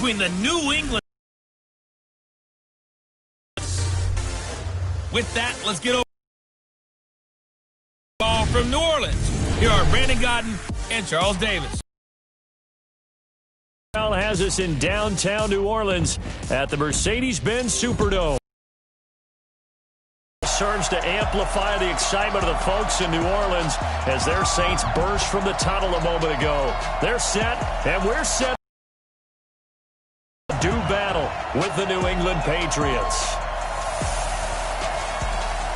between the New England. With that, let's get over ball from New Orleans. Here are Brandon Godden and Charles Davis. Has us in downtown New Orleans at the Mercedes-Benz Superdome. Serves to amplify the excitement of the folks in New Orleans as their Saints burst from the tunnel a moment ago. They're set, and we're set to do battle with the New England Patriots.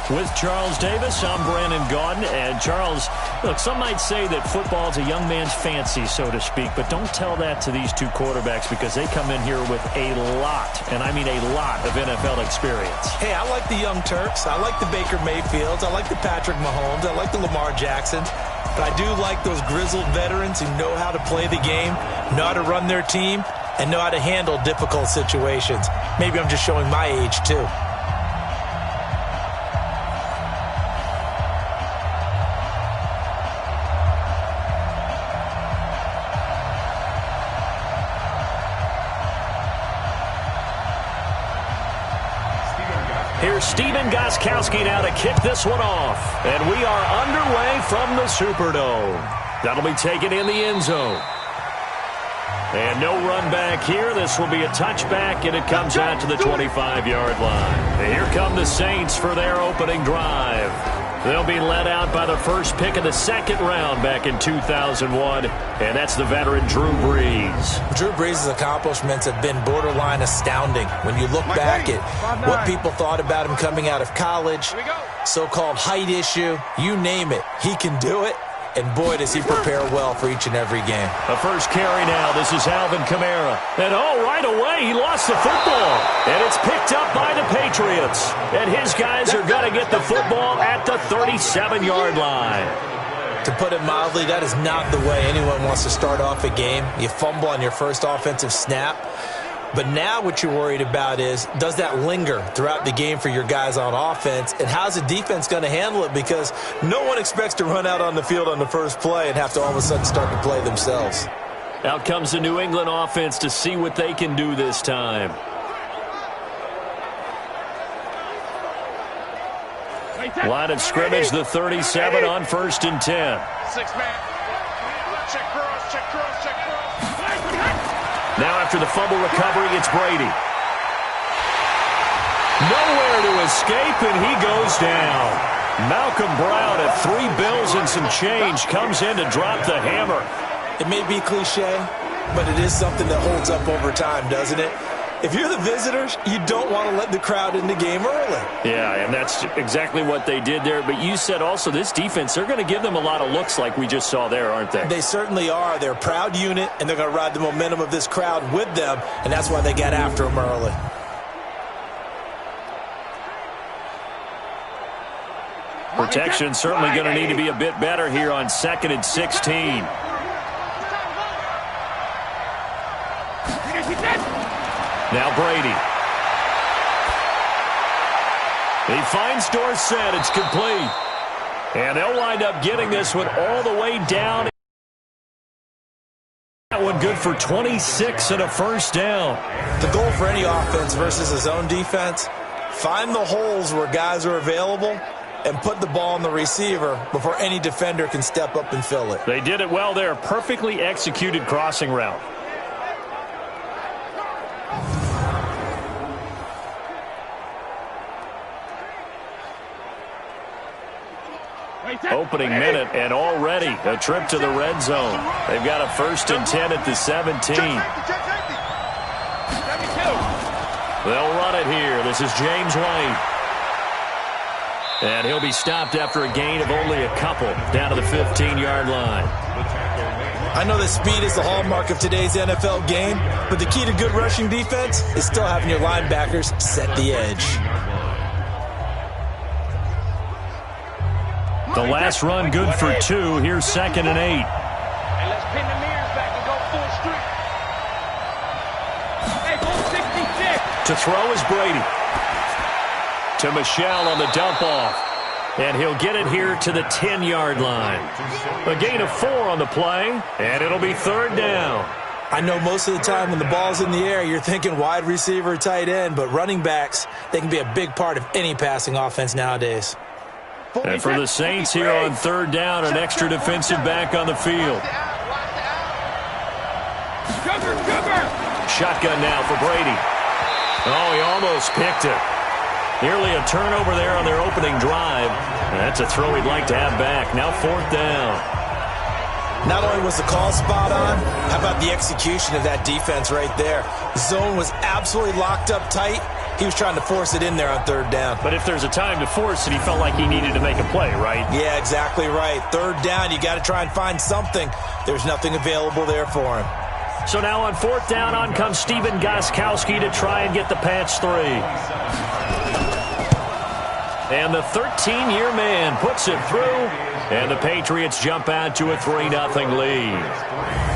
With Charles Davis, I'm Brandon Gaudin. And Charles, look, some might say that football is a young man's fancy, so to speak, but don't tell that to these two quarterbacks because they come in here with a lot, and I mean a lot, of NFL experience. Hey, I like the young Turks. I like the Baker Mayfields. I like the Patrick Mahomes. I like the Lamar Jacksons. But I do like those grizzled veterans who know how to play the game, know how to run their team, and know how to handle difficult situations. Maybe I'm just showing my age, too. Here's Stephen Gostkowski now to kick this one off. And we are underway from the Superdome. That'll be taken in the end zone. And no run back here. This will be a touchback, and it comes out to the 25-yard line. And here come the Saints for their opening drive. They'll be led out by the first pick of the second round back in 2001, and that's the veteran Drew Brees. Drew Brees' accomplishments have been borderline astounding. When you look back at what people thought about him coming out of college, so-called height issue, you name it, he can do it. And boy, does he prepare well for each and every game. The first carry now. This is Alvin Kamara. And right away, he lost the football. And it's picked up by the Patriots. And his guys are going to get the football at the 37-yard line. To put it mildly, that is not the way anyone wants to start off a game. You fumble on your first offensive snap. But now what you're worried about is, does that linger throughout the game for your guys on offense? And how's the defense going to handle it? Because no one expects to run out on the field on the first play and have to all of a sudden start to play themselves. Out comes the New England offense to see what they can do this time. Line of scrimmage, the 37 on 1st and 10. 6-man. Check cross, check cross, check cross. Now after the fumble recovery, it's Brady. Nowhere to escape, and he goes down. Malcolm Brown at 3 bills and some change comes in to drop the hammer. It may be cliche, but it is something that holds up over time, doesn't it? If you're the visitors, you don't want to let the crowd in the game early. Yeah, and that's exactly what they did there. But you said also this defense, they're going to give them a lot of looks like we just saw there, aren't they? They certainly are. They're a proud unit, and they're going to ride the momentum of this crowd with them, and that's why they got after them early. Protection certainly going to need to be a bit better here on 2nd and 16. Now Brady. He finds Dorsett. It's complete. And they'll wind up getting this one all the way down. That one good for 26 and a first down. The goal for any offense versus his own defense, find the holes where guys are available and put the ball on the receiver before any defender can step up and fill it. They did it well there. Perfectly executed crossing route. Opening minute, and already a trip to the red zone. They've got a 1st and 10 at the 17. They'll run it here. This is James White. And he'll be stopped after a gain of only a couple down to the 15-yard line. I know that speed is the hallmark of today's NFL game, but the key to good rushing defense is still having your linebackers set the edge. The last run good for 2. Here's 2nd and 8. And let's pin the mirrors back and go full streak. Hey, go 66. To throw is Brady. To Michel on the dump off. And he'll get it here to the 10-yard line. A gain of 4 on the play, and it'll be 3rd down. I know most of the time when the ball's in the air, you're thinking wide receiver, tight end, but running backs, they can be a big part of any passing offense nowadays. And for the Saints here on third down, an extra defensive back on the field. Shotgun now for Brady. Oh, he almost picked it. Nearly a turnover there on their opening drive. That's a throw he'd like to have back. Now fourth down. Not only was the call spot on, how about the execution of that defense right there? The zone was absolutely locked up tight. He was trying to force it in there on third down. But if there's a time to force it, he felt like he needed to make a play, right? Yeah, exactly right. Third down, you got to try and find something. There's nothing available there for him. So now on fourth down, on comes Stephen Gostkowski to try and get the Pats 3. And the 13-year man puts it through, and the Patriots jump out to a 3-0 lead.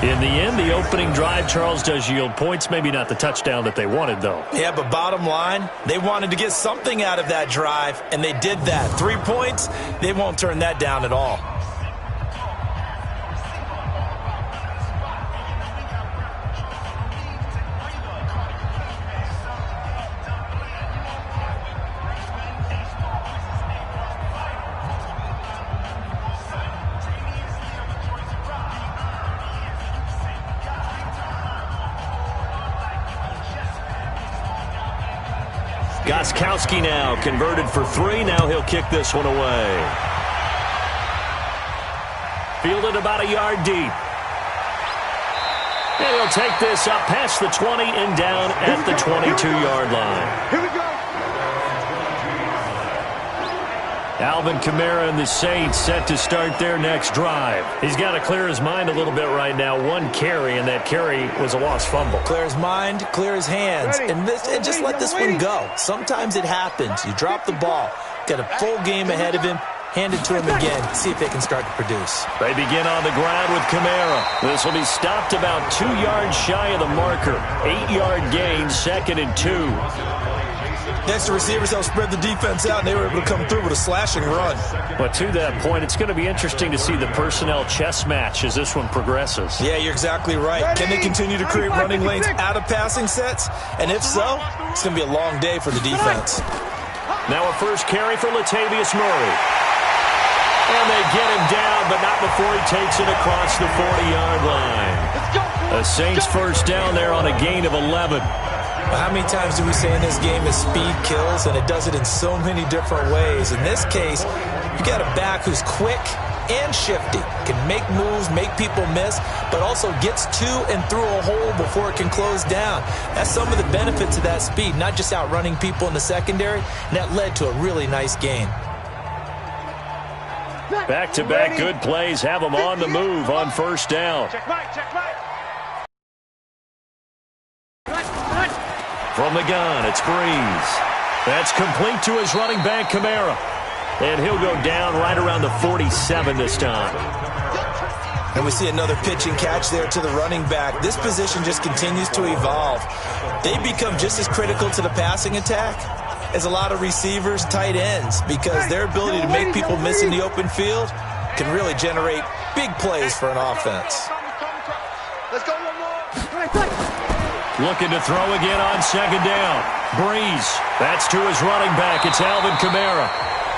In the end, the opening drive, Charles, does yield points. Maybe not the touchdown that they wanted, though. Yeah, but bottom line, they wanted to get something out of that drive, and they did that. 3 points, they won't turn that down at all. Gostkowski now converted for 3. Now he'll kick this one away. Fielded about a yard deep. And he'll take this up past the 20 and down at the 22-yard line. Here we go. Alvin Kamara and the Saints set to start their next drive. He's got to clear his mind a little bit right now. 1 carry, and that carry was a lost fumble. Clear his mind, clear his hands, and just let this one go. Sometimes it happens. You drop the ball, got a full game ahead of him, hand it to him again, see if they can start to produce. They begin on the ground with Kamara. This will be stopped about 2 yards shy of the marker. 8-yard gain, 2nd and 2. Next to receivers, they'll spread the defense out, and they were able to come through with a slashing run. But to that point, it's going to be interesting to see the personnel chess match as this one progresses. Yeah, you're exactly right. Can they continue to create running lanes out of passing sets? And if so, it's going to be a long day for the defense. Now a first carry for Latavius Murray. And they get him down, but not before he takes it across the 40-yard line. A Saints first down there on a gain of 11. How many times do we say in this game that speed kills, and it does it in so many different ways? In this case, you got a back who's quick and shifty, can make moves, make people miss, but also gets to and through a hole before it can close down. That's some of the benefits of that speed, not just outrunning people in the secondary, and that led to a really nice gain. Back-to-back good plays have them on the move on first down. Check back, check back. From the gun, it's Breeze. That's complete to his running back, Kamara. And he'll go down right around the 47 this time. And we see another pitch and catch there to the running back. This position just continues to evolve. They become just as critical to the passing attack as a lot of receivers, tight ends, because their ability to make people miss in the open field can really generate big plays for an offense. Let's go one more. Looking to throw again on second down. Breeze. That's to his running back. It's Alvin Kamara.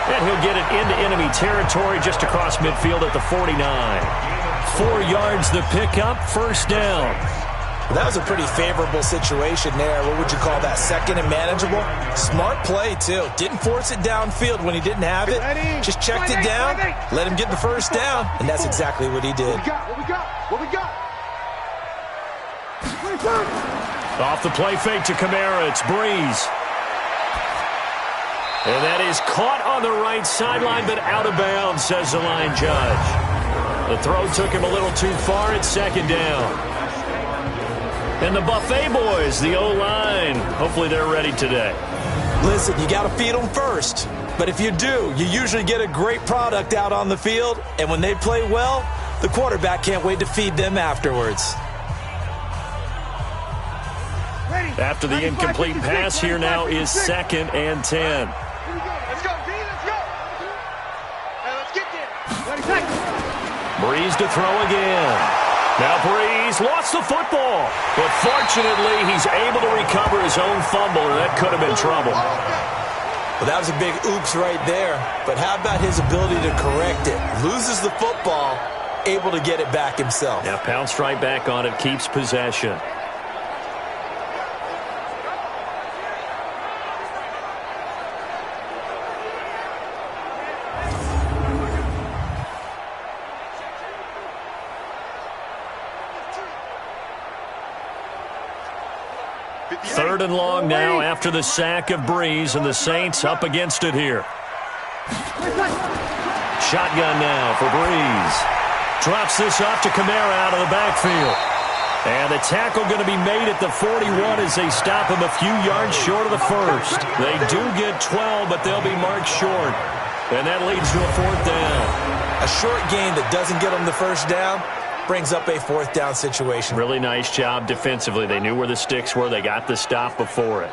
And he'll get it into enemy territory just across midfield at the 49. 4 yards the pickup, first down. That was a pretty favorable situation there. What would you call that? Second and manageable? Smart play, too. Didn't force it downfield when he didn't have it. Just checked it down, let him get the first down, and that's exactly what he did. What we got? Off the play fake to Kamara, it's Breeze. And that is caught on the right sideline, but out of bounds, says the line judge. The throw took him a little too far. It's second down. And the Buffet boys, the O-line, hopefully they're ready today. Listen, you got to feed them first. But if you do, you usually get a great product out on the field. And when they play well, the quarterback can't wait to feed them afterwards. After the incomplete pass, here now is 2nd and 10. Let's go, D, let's go. Hey, let's get there. Breeze to throw again. Now Breeze lost the football, but fortunately he's able to recover his own fumble, or that could have been trouble. Well, that was a big oops right there, but how about his ability to correct it? Loses the football, able to get it back himself. Now pounced right back on it, keeps possession. Third and long now after the sack of Breeze, and the Saints up against it here. Shotgun now for Breeze. Drops this off to Kamara out of the backfield. And the tackle going to be made at the 41 as they stop him a few yards short of the first. They do get 12, but they'll be marked short. And that leads to a fourth down. A short gain that doesn't get them the first down brings up a fourth down situation. Really nice job defensively. They knew where the sticks were. They got the stop before it.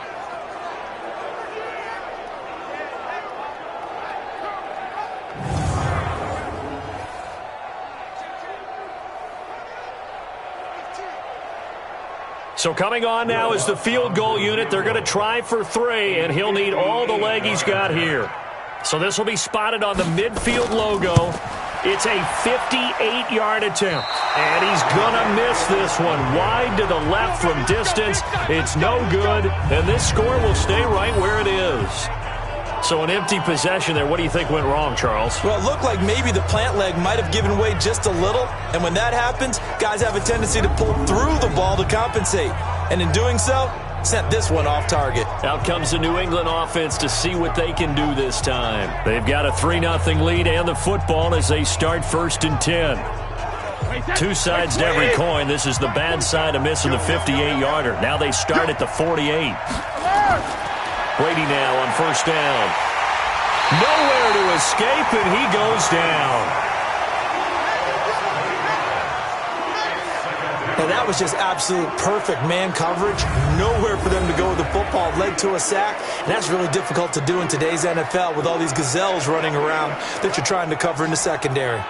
So coming on now is the field goal unit. They're going to try for 3, and he'll need all the leg he's got here. So this will be spotted on the midfield logo. It's a 58-yard attempt, and he's going to miss this one. Wide to the left from distance. It's no good, and this score will stay right where it is. So an empty possession there. What do you think went wrong, Charles? Well, it looked like maybe the plant leg might have given way just a little, and when that happens, guys have a tendency to pull through the ball to compensate, and in doing so, sent this one off target. Out comes the New England offense to see what they can do this time. They've got a 3-0 lead and the football as they start 1st and 10. Two sides to every coin. This is the bad side of missing the 58-yarder. Now they start at the 48. Brady now on 1st down. Nowhere to escape, and he goes down. And that was just absolute perfect man coverage. Nowhere for them to go with the football. Led to a sack. And that's really difficult to do in today's NFL with all these gazelles running around that you're trying to cover in the secondary.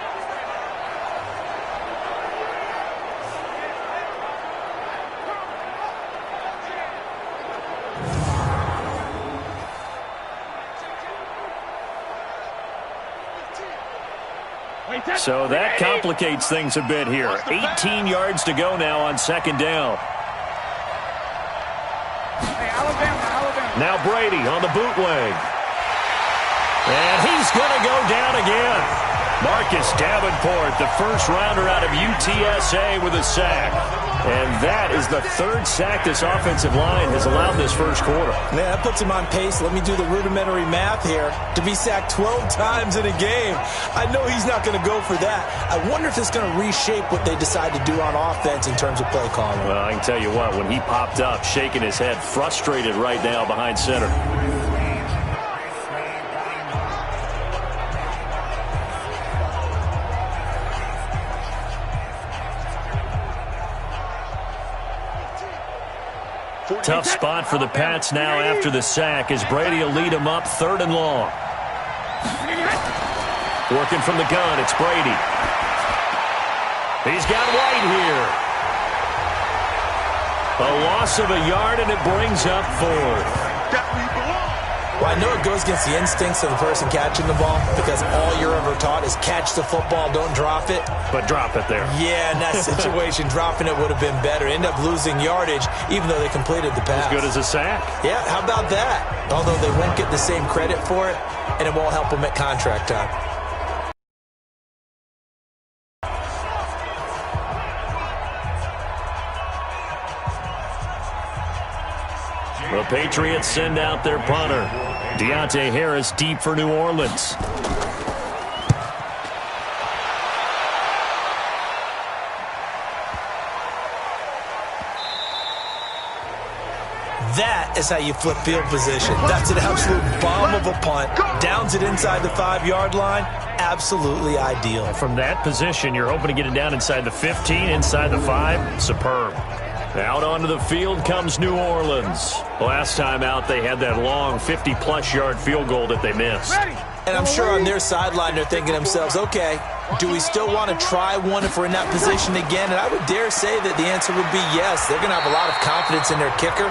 So that complicates things a bit here. 18 yards to go now on 2nd down. Now Brady on the bootleg. And he's going to go down again. Marcus Davenport, the first rounder out of UTSA with a sack. And that is the 3rd sack this offensive line has allowed this first quarter. Man, that puts him on pace. Let me do the rudimentary math here. To be sacked 12 times in a game, I know he's not going to go for that. I wonder if it's going to reshape what they decide to do on offense in terms of play calling. Well, I can tell you what, when he popped up, shaking his head, frustrated right now behind center. Tough spot for the Pats now after the sack as Brady will lead them up 3rd and long. Working from the gun, it's Brady. He's got White here. A loss of a yard, and it brings up 4th. Well, I know it goes against the instincts of the person catching the ball because all you're ever taught is catch the football, don't drop it. But drop it there. Yeah, in that situation, dropping it would have been better. End up losing yardage, even though they completed the pass. As good as a sack. Yeah, how about that? Although they won't get the same credit for it, and it won't help them at contract time. The Patriots send out their punter. Deontay Harris deep for New Orleans. That is how you flip field position. That's an absolute bomb of a punt. Downs it inside the 5-yard line. Absolutely ideal. From that position, you're hoping to get it down inside the 15, inside the 5. Superb. Out onto the field comes New Orleans. Last time out, they had that long 50-plus yard field goal that they missed. And I'm sure on their sideline they're thinking to themselves, okay, do we still want to try one if we're in that position again? And I would dare say that the answer would be yes. They're going to have a lot of confidence in their kicker.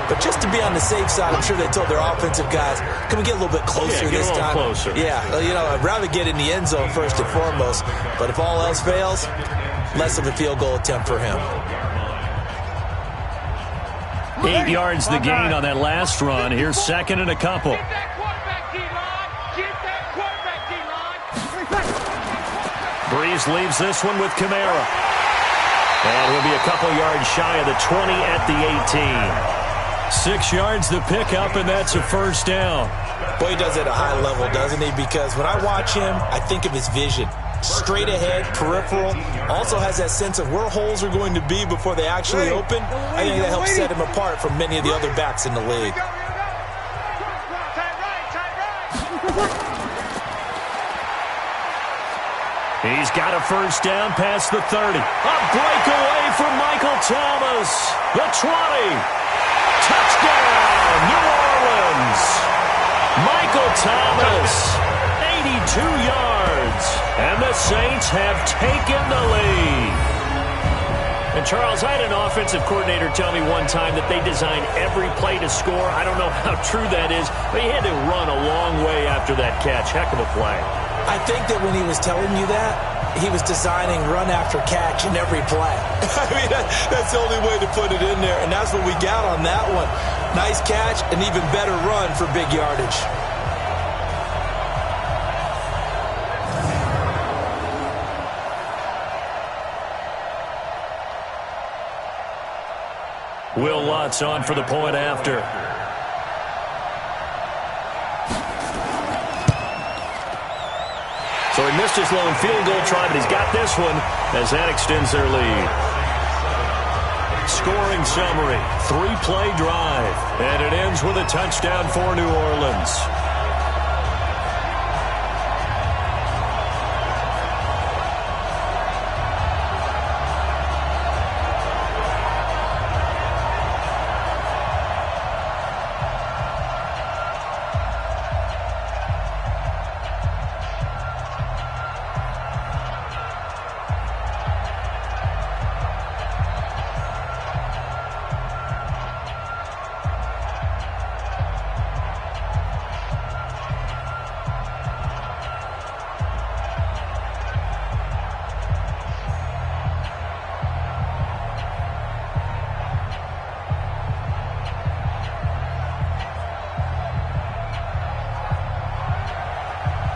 But just to be on the safe side, I'm sure they told their offensive guys, can we get a little bit closer this time? Closer. Yeah, you know, I'd rather get in the end zone first and foremost. But if all else fails, less of a field goal attempt for him. 8 yards the gain on that last run. Here's second and a couple. Breeze leaves this one with Kamara. And he'll be a couple yards shy of the 20 at the 18. 6 yards the pickup, and that's a first down. Boy, he does it at a high level, doesn't he? Because when I watch him, I think of his vision. Straight ahead, peripheral. Also has that sense of where holes are going to be before they actually open. I think that helps set him apart from many of the other backs in the league. He's got a first down past the 30. A breakaway from Michael Thomas. The 20. Touchdown, New Orleans. Michael Thomas, 82 yards. And the Saints have taken the lead. And, Charles, I had an offensive coordinator tell me one time that they designed every play to score. I don't know how true that is, but he had to run a long way after that catch. Heck of a play. I think that when he was telling you that, he was designing run after catch in every play. I mean, that's the only way to put it in there, and that's what we got on that one. Nice catch, an even better run for big yardage. Will Lutz on for the point after. So he missed his lone field goal try, but he's got this one as that extends their lead. Scoring summary, 3-play drive, and it ends with a touchdown for New Orleans.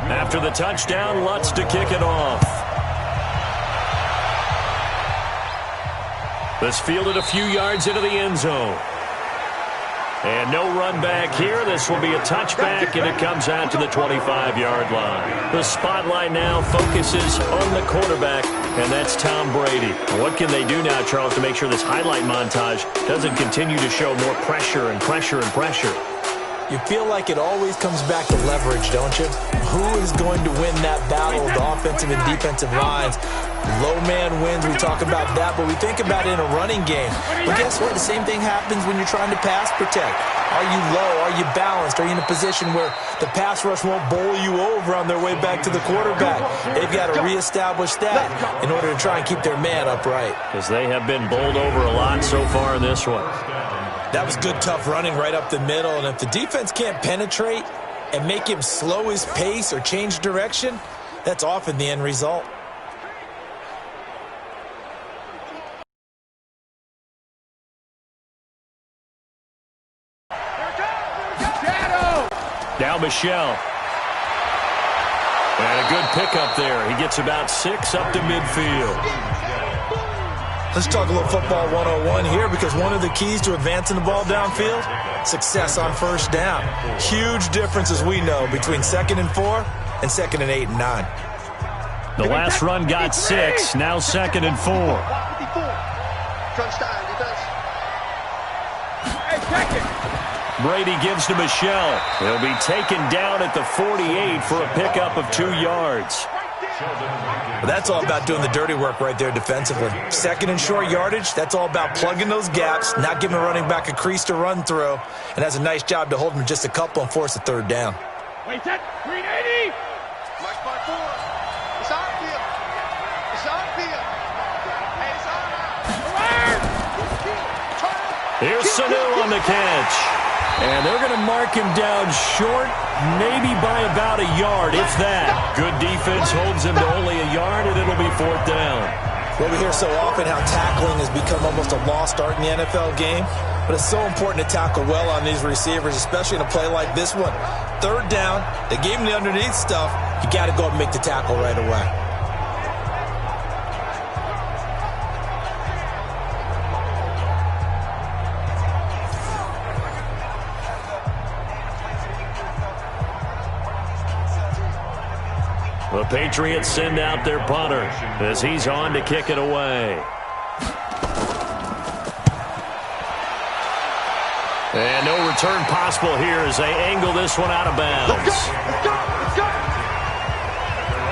After the touchdown, Lutz to kick it off. This fielded a few yards into the end zone. And no run back here. This will be a touchback, and it comes out to the 25-yard line. The spotlight now focuses on the quarterback, and that's Tom Brady. What can they do now, Charles, to make sure this highlight montage doesn't continue to show more pressure and pressure and pressure? You feel like it always comes back to leverage, don't you? Who is going to win that battle of the offensive and defensive lines? Low man wins, we talk about that, but we think about it in a running game. But guess what? The same thing happens when you're trying to pass protect. Are you low? Are you balanced? Are you in a position where the pass rush won't bowl you over on their way back to the quarterback? They've got to reestablish that in order to try and keep their man upright. Because they have been bowled over a lot so far in this one. That was good, tough running right up the middle. And if the defense can't penetrate and make him slow his pace or change direction, that's often the end result. Now Michelle. And a good pickup there. He gets about 6 up to midfield. Let's talk a little football 101 here, because one of the keys to advancing the ball downfield, success on first down. Huge difference, as we know, between 2nd and 4 and 2nd and 8 and 9. The last run got 6, now 2nd and 4. Brady gives to Michelle. He'll be taken down at the 48 for a pickup of 2 yards. Well, that's all about doing the dirty work right there defensively. 2nd and short yardage, that's all about plugging those gaps, not giving a running back a crease to run through, and has a nice job to hold him just a couple and force a 3rd down. Wait, that 380! Here's Sanu on the catch. And they're going to mark him down short, maybe by about a yard, if that. Good defense holds him to only a yard, and it'll be 4th down. Well, we hear so often how tackling has become almost a lost art in the NFL game, but it's so important to tackle well on these receivers, especially in a play like this one. 3rd down, they gave him the underneath stuff. You got to go and make the tackle right away. The Patriots send out their punter as he's on to kick it away. And no return possible here as they angle this one out of bounds. Let's go!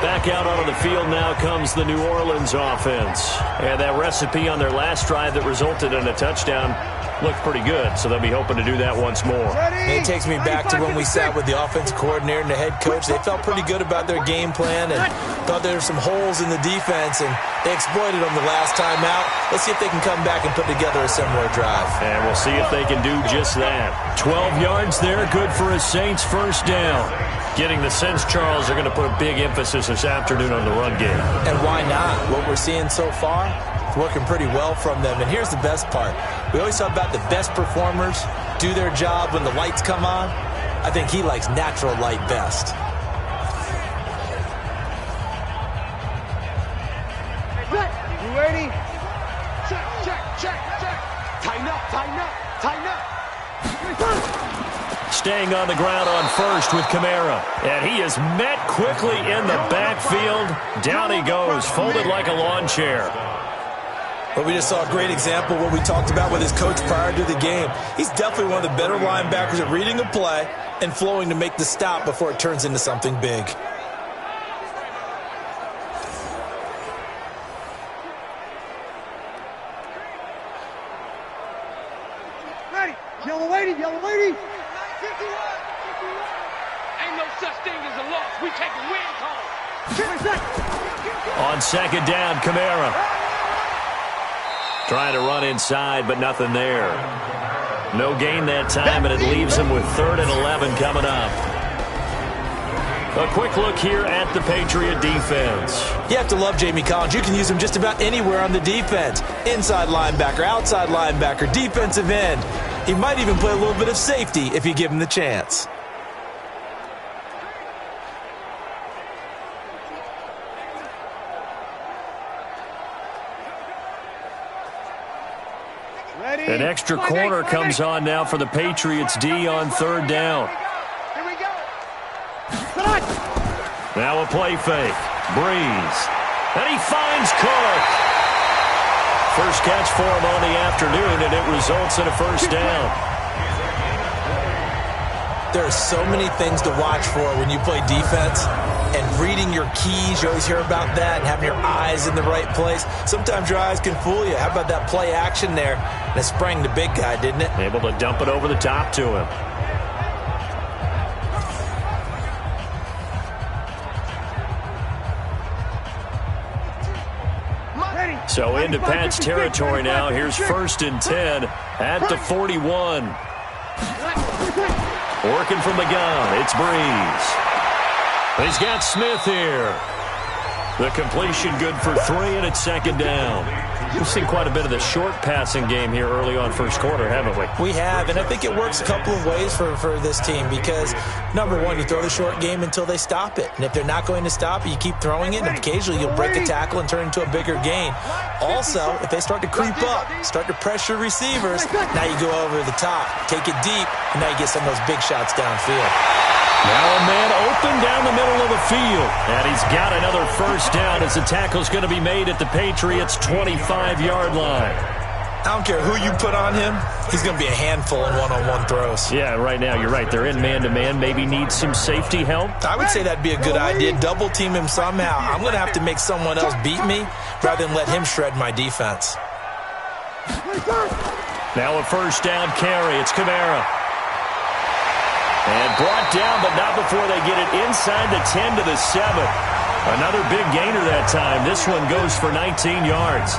Back out onto the field now comes the New Orleans offense. And that recipe on their last drive that resulted in a touchdown looked pretty good, so they'll be hoping to do that once more. And it takes me back to when we sat with the offensive coordinator and the head coach. They felt pretty good about their game plan and thought there were some holes in the defense, and they exploited them the last time out. Let's see if they can come back and put together a similar drive. And we'll see if they can do just that. 12 yards there, good for a Saints 1st down. Getting the sense, Charles, they're going to put a big emphasis this afternoon on the run game. And why not? What we're seeing so far, it's working pretty well from them. And here's the best part. We always talk about the best performers do their job when the lights come on. I think he likes natural light best. You ready? Check. Tighten up. Staying on the ground on 1st with Kamara. And he is met quickly in the backfield. Down he goes, folded like a lawn chair. But we just saw a great example of what we talked about with his coach prior to the game. He's definitely one of the better linebackers at reading a play and flowing to make the stop before it turns into something big. Ready. Yellow lady. Ain't no such thing as a loss. We take a win call. On 2nd down, Kamara. Trying to run inside, but nothing there. No gain that time, and it leaves him with 3rd and 11 coming up. A quick look here at the Patriot defense. You have to love Jamie Collins. You can use him just about anywhere on the defense. Inside linebacker, outside linebacker, defensive end. He might even play a little bit of safety if you give him the chance. An extra corner comes on now for the Patriots D on 3rd down. Here we go. Now a play fake. Breeze. And he finds Cook. First catch for him on the afternoon, and it results in a 1st down. There are so many things to watch for when you play defense, and reading your keys, you always hear about that, and having your eyes in the right place. Sometimes your eyes can fool you. How about that play action there? And it sprang the big guy, didn't it? Able to dump it over the top to him. So into Pat's territory now. Here's 1st and 10 at the 41. Working from the gun, it's Breeze. He's got Smith here. The completion good for 3, and it's 2nd down. We've seen quite a bit of the short passing game here early on 1st quarter, haven't we? We have, and I think it works a couple of ways for this team because, number one, you throw the short game until they stop it. And if they're not going to stop it, you keep throwing it, and occasionally you'll break a tackle and turn it into a bigger gain. Also, if they start to creep up, start to pressure receivers, now you go over the top, take it deep, and now you get some of those big shots downfield. Now a man open down the middle of the field. And he's got another 1st down as the tackle's going to be made at the Patriots' 25-yard line. I don't care who you put on him, he's going to be a handful in one-on-one throws. Yeah, right now, you're right. They're in man-to-man. Maybe need some safety help. I would say that'd be a good idea. Double team him somehow. I'm going to have to make someone else beat me rather than let him shred my defense. Now a 1st down carry. It's Kamara. And brought down, but not before they get it inside the 10 to the 7. Another big gainer that time. This one goes for 19 yards.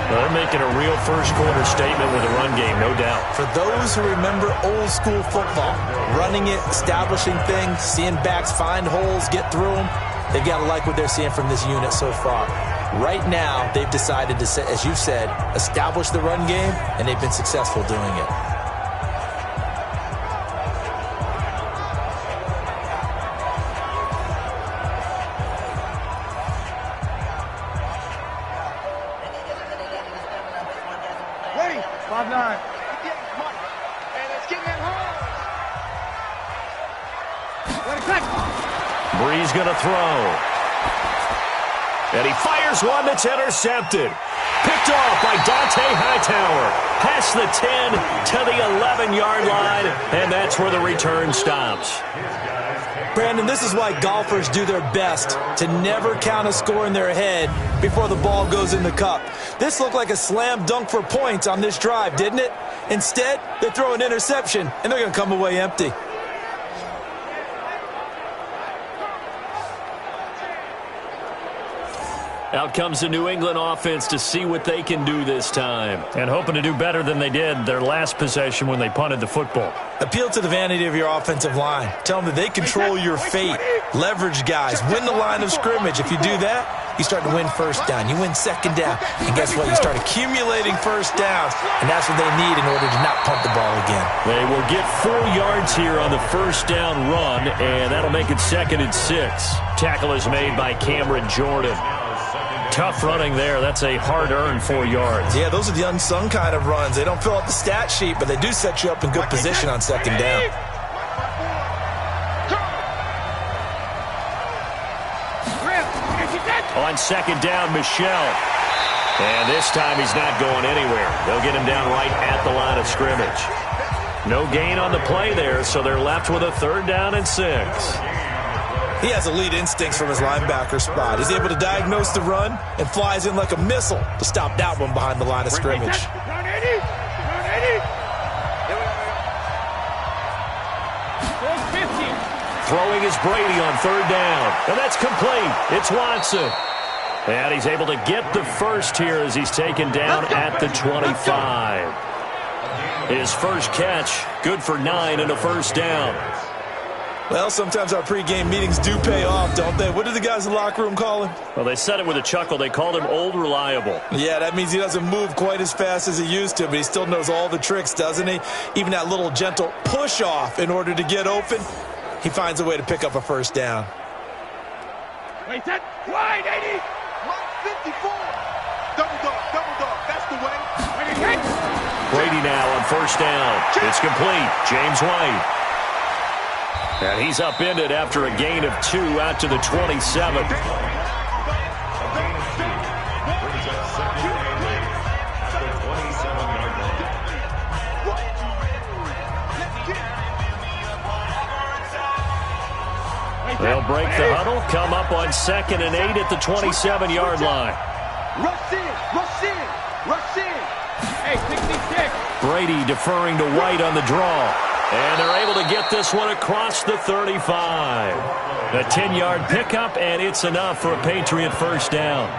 Well, they're making a real first-quarter statement with a run game, no doubt. For those who remember old-school football, running it, establishing things, seeing backs find holes, get through them, they've got to like what they're seeing from this unit so far. Right now, they've decided to, as you said, establish the run game, and they've been successful doing it. Bree's going to throw. And he fires one that's intercepted. Picked off by Dante Hightower. Past the 10 to the 11-yard line, and that's where the return stops. Brandon, this is why golfers do their best to never count a score in their head before the ball goes in the cup. This looked like a slam dunk for points on this drive, didn't it? Instead, they throw an interception, and they're going to come away empty. Out comes the New England offense to see what they can do this time. And hoping to do better than they did their last possession when they punted the football. Appeal to the vanity of your offensive line. Tell them that they control your fate. Leverage guys. Win the line of scrimmage. If you do that, you start to win first down. You win second down. And guess what? You start accumulating first downs. And that's what they need in order to not punt the ball again. They will get 4 yards here on the first down run, and that'll make it 2nd and 6. Tackle is made by Cameron Jordan. Tough running there. That's a hard-earned 4 yards. Yeah, those are the unsung kind of runs. They don't fill out the stat sheet, but they do set you up in good position on second down. On second down, Michelle. And this time he's not going anywhere. They'll get him down right at the line of scrimmage. No gain on the play there, so they're left with a 3rd down and 6. He has elite instincts from his linebacker spot. He's able to diagnose the run and flies in like a missile to stop that one behind the line of scrimmage. Throwing is Brady on 3rd down. And that's complete. It's Watson. And he's able to get the first here as he's taken down at the 25. His first catch, good for 9 and a first down. Well, sometimes our pregame meetings do pay off, don't they? What did the guys in the locker room call him? Well, they said it with a chuckle. They called him Old Reliable. Yeah, that means he doesn't move quite as fast as he used to, but he still knows all the tricks, doesn't he? Even that little gentle push-off in order to get open, he finds a way to pick up a first down. Wait, that wide, 80. 154. Double dog, that's the way. Brady now on first down. It's complete. James White. And he's upended after a gain of 2 out to the 27. They'll break the huddle, come up on 2nd and 8 at the 27-yard line. Rush in. Hey, 66. Brady deferring to White on the draw. And they're able to get this one across the 35. A 10-yard pickup, and it's enough for a Patriot first down.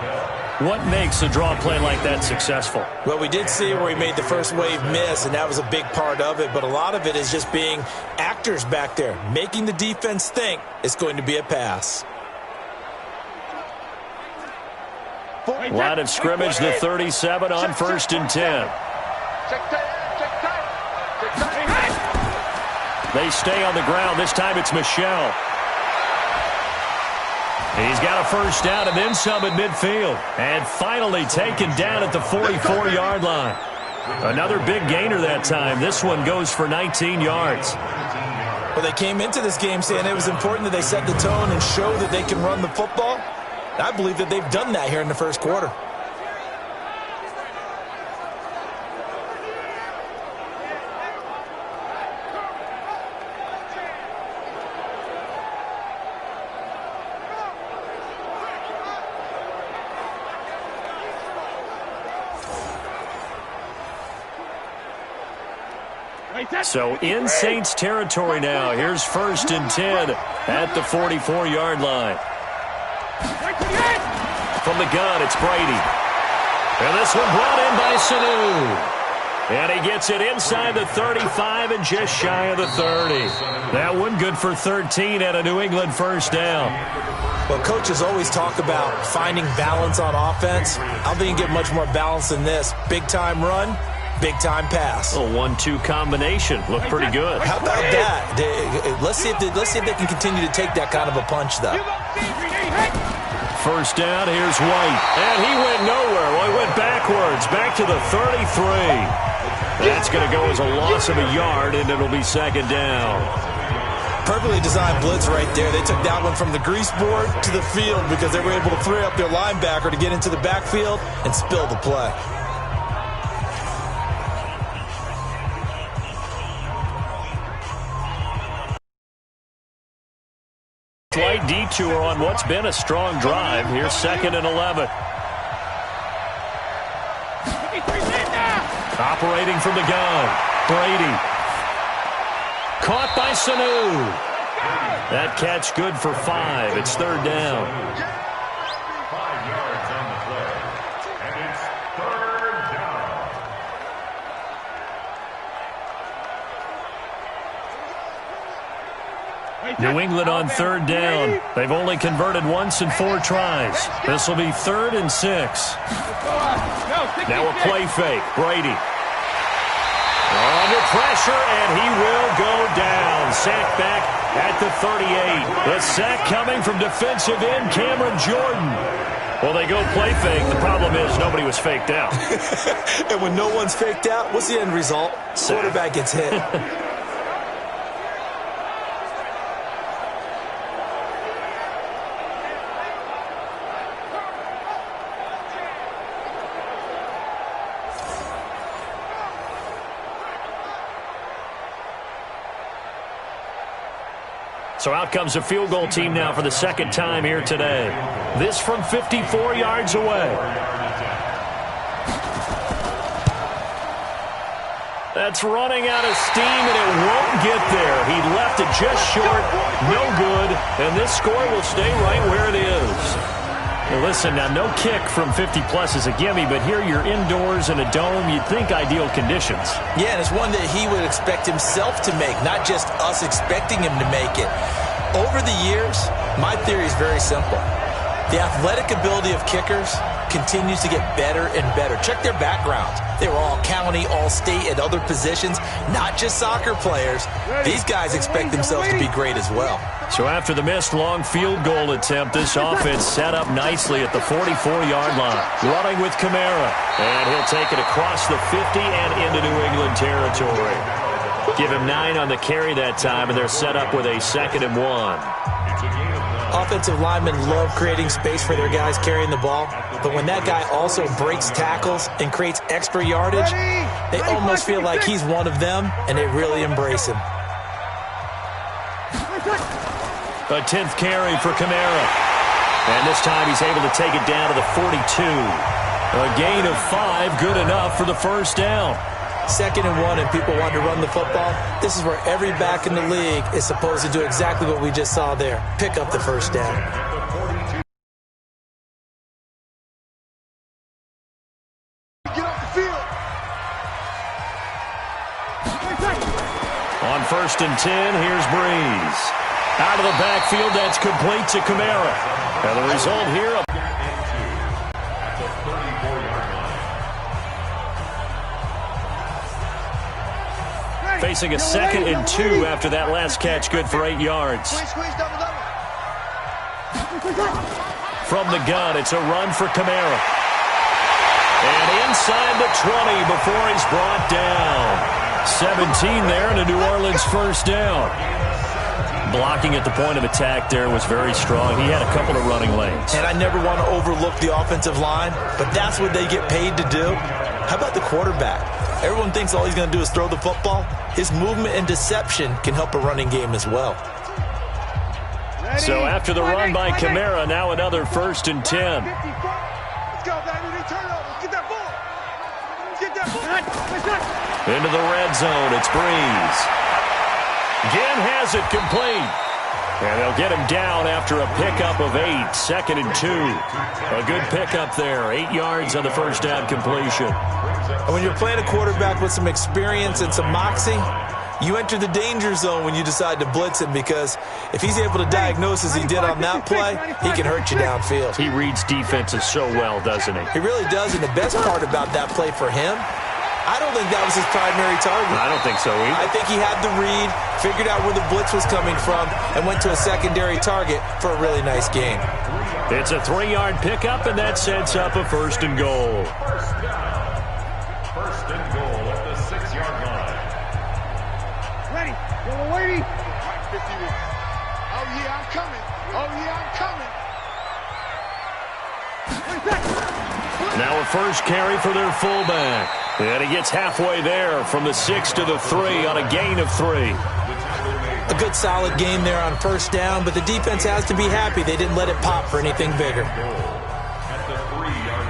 What makes a draw play like that successful? Well, we did see where he made the first wave miss, and that was a big part of it. But a lot of it is just being actors back there, making the defense think it's going to be a pass. Line of scrimmage, the 37 on 1st and 10. They stay on the ground. This time it's Michelle. He's got a first down and then some at midfield. And finally taken down at the 44-yard line. Another big gainer that time. This one goes for 19 yards. Well, they came into this game saying it was important that they set the tone and show that they can run the football. I believe that they've done that here in the first quarter. So in Saints territory now. Here's 1st and 10 at the 44-yard line. From the gun, it's Brady. And this one brought in by Sanu. And he gets it inside the 35 and just shy of the 30. That one good for 13 at a New England first down. Well, coaches always talk about finding balance on offense. I don't think you get much more balance than this. Big-time run, big-time pass. A 1-2 combination. Looked pretty good. How about that? Let's see if they can continue to take that kind of a punch, though. First down, here's White. And he went nowhere. Well, he went backwards, back to the 33. That's going to go as a loss of a yard, and it'll be second down. Perfectly designed blitz right there. They took that one from the grease board to the field because they were able to free up their linebacker to get into the backfield and spill the play. Slight detour on what's been a strong drive. Here's second and 11. Operating from the gun, Brady. Caught by Sanu. That catch good for 5. It's third down. 5 yards on the play. And it's third down. New England on third down. They've only converted once in 4 tries. This will be 3rd and 6. Now a play fake. Brady. Under pressure, and he will go down. Sacked back at the 38. The sack coming from defensive end Cameron Jordan. Well, they go play fake. The problem is nobody was faked out. And when no one's faked out, what's the end result? Quarterback gets hit. So out comes a field goal team now for the second time here today. This from 54 yards away. That's running out of steam, and it won't get there. He left it just short, no good, and this score will stay right where it is. Now listen, now no kick from 50-plus is a gimme, but here you're indoors in a dome. You'd think ideal conditions. Yeah, and it's one that he would expect himself to make, not just us expecting him to make it. Over the years, my theory is very simple. The athletic ability of kickers continues to get better and better. Check their backgrounds. They were all county, all state, at other positions, not just soccer players. These guys expect themselves to be great as well. So after the missed long field goal attempt, this offense set up nicely at the 44-yard line. Running with Kamara. And he'll take it across the 50 and into New England territory. Give him 9 on the carry that time, and they're set up with a 2nd and 1. Offensive linemen love creating space for their guys carrying the ball, but when that guy also breaks tackles and creates extra yardage, they almost feel like he's one of them, and they really embrace him. A 10th carry for Kamara. And this time he's able to take it down to the 42. A gain of 5, good enough for the first down. 2nd and 1 and people want to run the football. This is where every back in the league is supposed to do exactly what we just saw there. Pick up the first down. Get off the field. On 1st and 10, here's Breeze. Out of the backfield, that's complete to Kamara. And the result here, facing a 2nd and 2 after that last catch, good for 8 yards. From the gun, it's a run for Kamara. And inside the 20 before he's brought down. 17 there and a New Orleans first down. Blocking at the point of attack there was very strong. He had a couple of running lanes. And I never want to overlook the offensive line, but that's what they get paid to do. How about the quarterback? Everyone thinks all he's going to do is throw the football. His movement and deception can help a running game as well. So after the run by Kamara, now another 1st and 10. Let's go, baby. They turn over. Get that ball. Get that ball. Into the red zone, it's Breeze. Again has it complete. And they'll get him down after a pickup of 8, 2nd and 2. A good pickup there, 8 yards on the first down completion. And when you're playing a quarterback with some experience and some moxie, you enter the danger zone when you decide to blitz him, because if he's able to diagnose as he did on that play, he can hurt you downfield. He reads defenses so well, doesn't he? He really does, and the best part about that play for him, I don't think that was his primary target. I don't think so either. I think he had the read, figured out where the blitz was coming from, and went to a secondary target for a really nice gain. It's a 3-yard pickup, and that sets up a 1st and goal. First and goal at the 6-yard line. Ready. Yellow lady. 51. Oh, yeah, I'm coming. Oh, yeah, I'm coming. Now a first carry for their fullback. And he gets halfway there from the 6 to the 3 on a gain of 3. A good solid game there on first down, but the defense has to be happy they didn't let it pop for anything bigger. At the 3-yard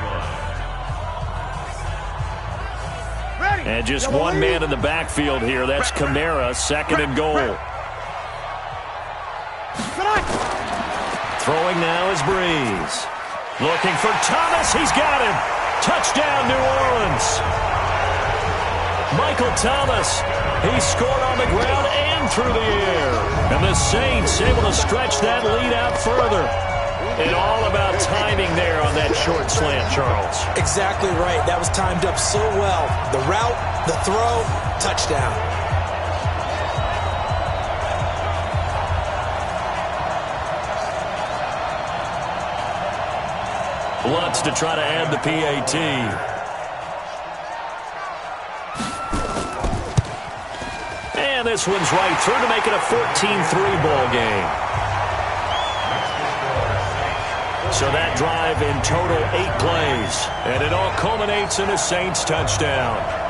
line. And just one man in the backfield here. That's Kamara, 2nd and goal. Throwing now is Breeze. Looking for Thomas. He's got him. Touchdown, New Orleans. Michael Thomas. He scored on the ground and through the air. And the Saints able to stretch that lead out further. And all about timing there on that short slant, Charles. Exactly right. That was timed up so well. The route, the throw, touchdown. Lutz to try to add the PAT. And this one's right through to make it a 14-3 ball game. So that drive in total 8 plays. And it all culminates in a Saints touchdown.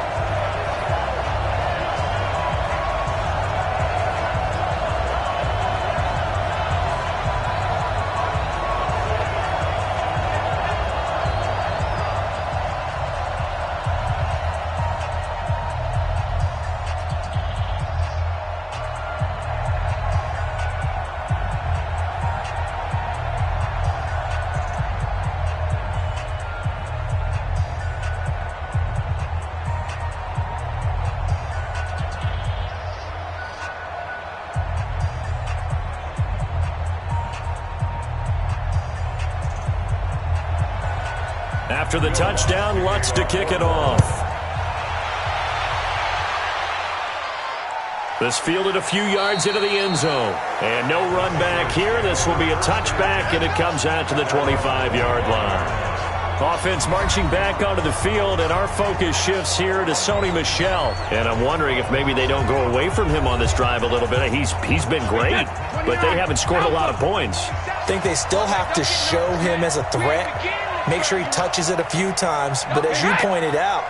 After the touchdown, Lutz to kick it off. This fielded a few yards into the end zone. And no run back here. This will be a touchback, and it comes out to the 25-yard line. Offense marching back onto the field, and our focus shifts here to Sony Michel. And I'm wondering if maybe they don't go away from him on this drive a little bit. He's been great, but they haven't scored a lot of points. I think they still have to show him as a threat. Make sure he touches it a few times. But as you pointed out,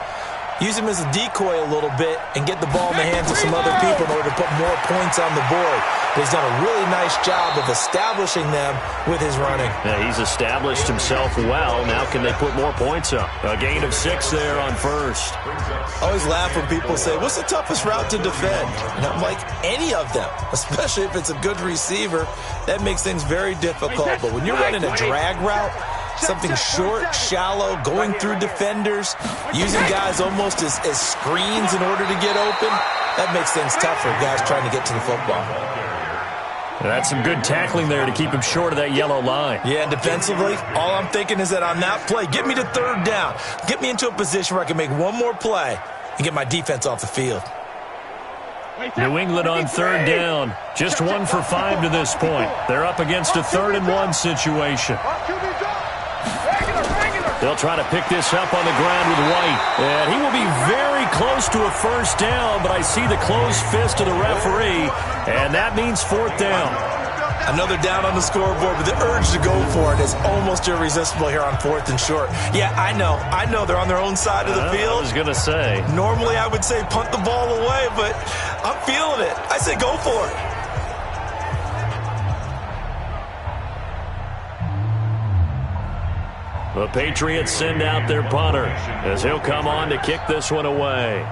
use him as a decoy a little bit and get the ball in the hands of some other people in order to put more points on the board. But he's done a really nice job of establishing them with his running. Yeah, he's established himself well. Now can they put more points up? A gain of 6 there on first. I always laugh when people say, what's the toughest route to defend? And I'm like, any of them, especially if it's a good receiver. That makes things very difficult. But when you're running a drag route, something short, shallow, going through defenders, using guys almost as screens in order to get open, that makes things tough for guys trying to get to the football. That's some good tackling there to keep him short of that yellow line. Yeah, and defensively, all I'm thinking is that on that play, get me to third down. Get me into a position where I can make one more play and get my defense off the field. New England on third down. Just 1 for 5 to this point. They're up against a 3rd and 1 situation. They'll try to pick this up on the ground with White. And he will be very close to a first down, but I see the closed fist of the referee, and that means 4th down. Another down on the scoreboard, but the urge to go for it is almost irresistible here on 4th and short. Yeah, I know they're on their own side of the field. I was going to say. Normally I would say punt the ball away, but I'm feeling it. I say go for it. The Patriots send out their punter as he'll come on to kick this one away.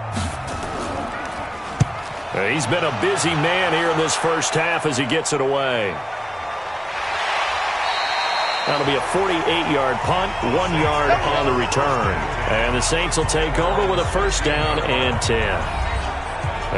He's been a busy man here in this first half as he gets it away. That'll be a 48-yard punt, 1 yard on the return. And the Saints will take over with a first down and 10.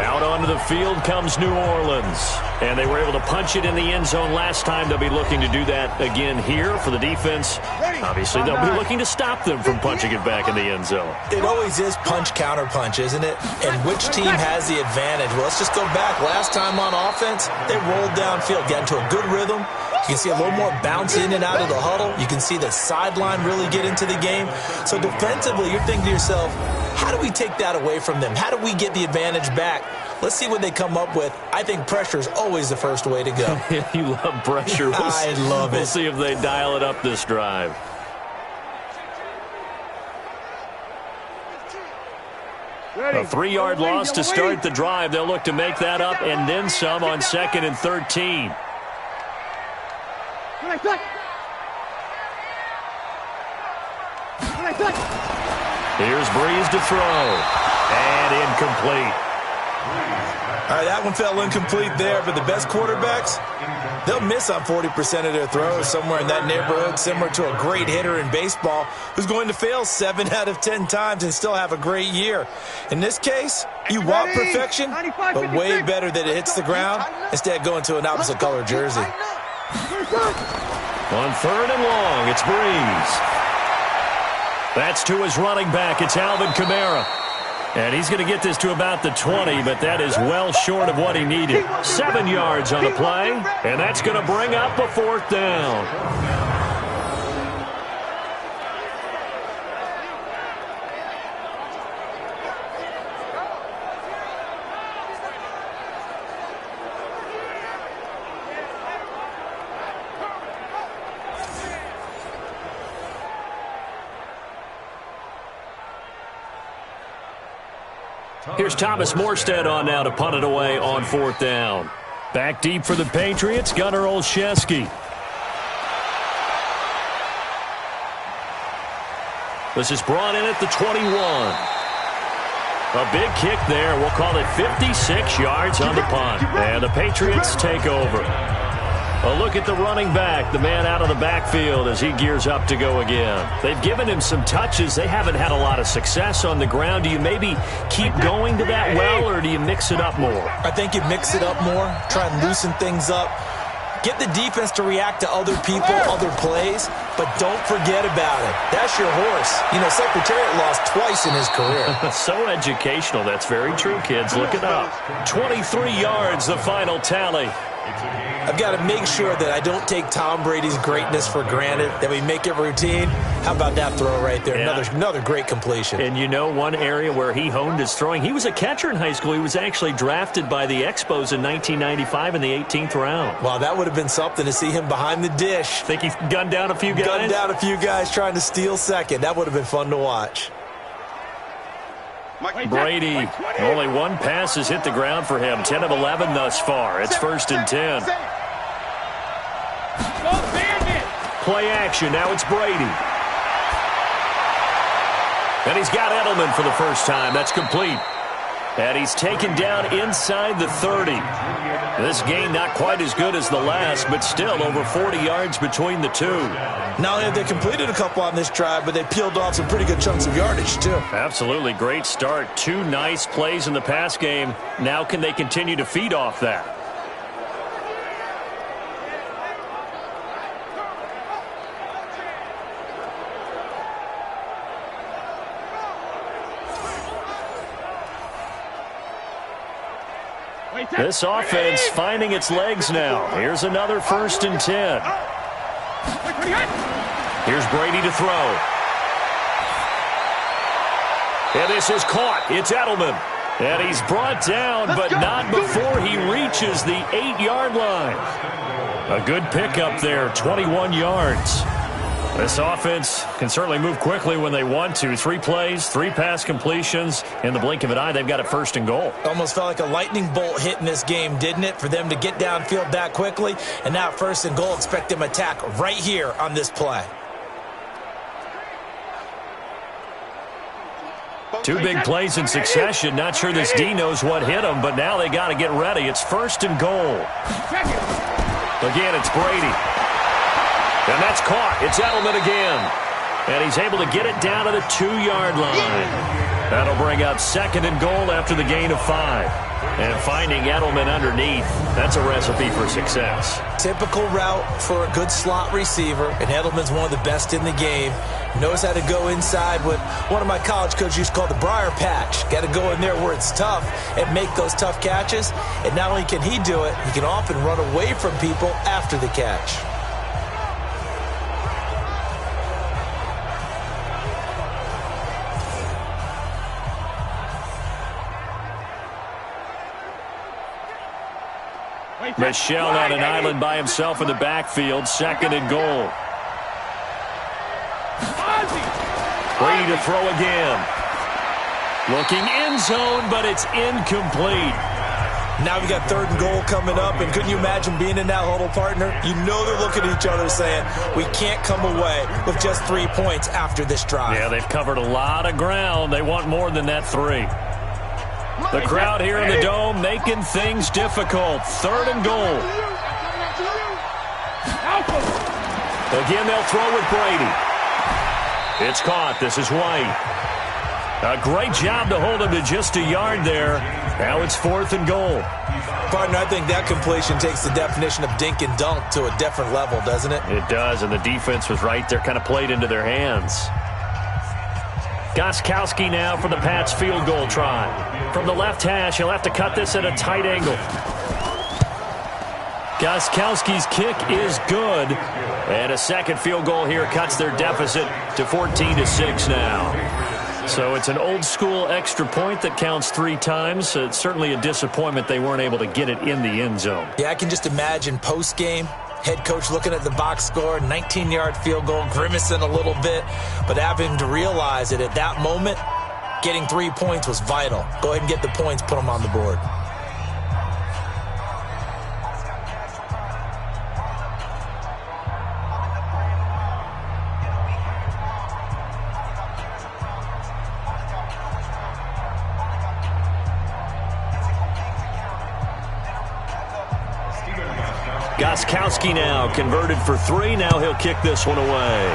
Out onto the field comes New Orleans. And they were able to punch it in the end zone last time. They'll be looking to do that again here for the defense. Obviously, they'll be looking to stop them from punching it back in the end zone. It always is punch-counter-punch, isn't it? And which team has the advantage? Well, let's just go back. Last time on offense, they rolled downfield, got into a good rhythm. You can see a little more bounce in and out of the huddle. You can see the sideline really get into the game. So defensively, you're thinking to yourself, how do we take that away from them? How do we get the advantage back? Let's see what they come up with. I think pressure is always the first way to go. You love pressure. I love it. We'll see if they dial it up this drive. A 3-yard loss to start the drive. They'll look to make that up and then some on 2nd and 13. Here's Breeze to throw. And incomplete. All right, that one fell incomplete there, but the best quarterbacks, they'll miss on 40% of their throws, somewhere in that neighborhood, similar to a great hitter in baseball who's going to fail 7 out of 10 times and still have a great year. In this case, you want perfection, but way better that it hits the ground instead of going to an opposite color jersey. On 3rd and long, it's Breeze. That's to his running back. It's Alvin Kamara. And he's going to get this to about the 20, but that is well short of what he needed. 7 yards on the play, and that's going to bring up a 4th down. Here's Thomas Morstead on now to punt it away on 4th down. Back deep for the Patriots, Gunnar Olszewski. This is brought in at the 21. A big kick there. We'll call it 56 yards on the punt. And the Patriots take over. A look at the running back, the man out of the backfield as he gears up to go again. They've given him some touches. They haven't had a lot of success on the ground. Do you maybe keep going to that well, or do you mix it up more? I think you mix it up more, try and loosen things up. Get the defense to react to other people, other plays, but don't forget about it. That's your horse. You know, Secretariat lost twice in his career. So educational. That's very true, kids. Look it up. 23 yards, the final tally. I've got to make sure that I don't take Tom Brady's greatness for granted, that we make it routine. How about that throw right there? Yeah. Another great completion. And you know one area where he honed his throwing, he was a catcher in high school. He was actually drafted by the Expos in 1995 in the 18th round. Wow, that would have been something to see him behind the dish. Think he gunned down a few guys? Gunned down a few guys trying to steal second. That would have been fun to watch. Brady, only one pass has hit the ground for him. 10 of 11 thus far. It's 1st and 10. Play action. Now it's Brady. And he's got Edelman for the first time. That's complete. And he's taken down inside the 30. This game not quite as good as the last, but still over 40 yards between the two. Not only have they completed a couple on this drive, but they peeled off some pretty good chunks of yardage, too. Absolutely. Great start. 2 nice plays in the pass game. Now can they continue to feed off that? This offense finding its legs now. Here's another 1st and 10. Here's Brady to throw. And this is caught. It's Edelman. And he's brought down, but not before he reaches the 8-yard line. A good pickup there, 21 yards. This offense can certainly move quickly when they want to. 3 plays, 3 pass completions. In the blink of an eye, they've got it 1st and goal. Almost felt like a lightning bolt hit in this game, didn't it? For them to get downfield that quickly. And now 1st and goal, expect them to attack right here on this play. Two big plays in succession. Not sure this D knows what hit him, but now they got to get ready. It's 1st and goal. Again, it's Brady. And that's caught. It's Edelman again. And he's able to get it down to the 2-yard line. That'll bring up 2nd and goal after the gain of 5. And finding Edelman underneath, that's a recipe for success. Typical route for a good slot receiver, and Edelman's one of the best in the game. Knows how to go inside what one of my college coaches used to call the briar patch. Got to go in there where it's tough and make those tough catches. And not only can he do it, he can often run away from people after the catch. Michelle on an island by himself in the backfield. 2nd and goal. Brady to throw again. Looking end zone, but it's incomplete. Now we got 3rd and goal coming up, and couldn't you imagine being in that huddle, partner? You know they're looking at each other saying, we can't come away with just 3 points after this drive. Yeah, they've covered a lot of ground. They want more than that 3. The crowd here in the Dome making things difficult. 3rd and goal. Again, they'll throw with Brady. It's caught. This is White. A great job to hold him to just a yard there. Now it's 4th and goal. Partner, I think that completion takes the definition of dink and dunk to a different level, doesn't it? It does, and the defense was right there, kind of played into their hands. Gostkowski now for the Pats field goal try. From the left hash, he'll have to cut this at a tight angle. Gostkowski's kick is good. And a 2nd field goal here cuts their deficit to 14-6 now. So it's an old-school extra point that counts 3 times. It's certainly a disappointment they weren't able to get it in the end zone. Yeah, I can just imagine post-game, head coach looking at the box score, 19-yard field goal, grimacing a little bit, but having to realize that at that moment, getting 3 points was vital. Go ahead and get the points, put them on the board. Gostkowski now converted for 3. Now he'll kick this one away.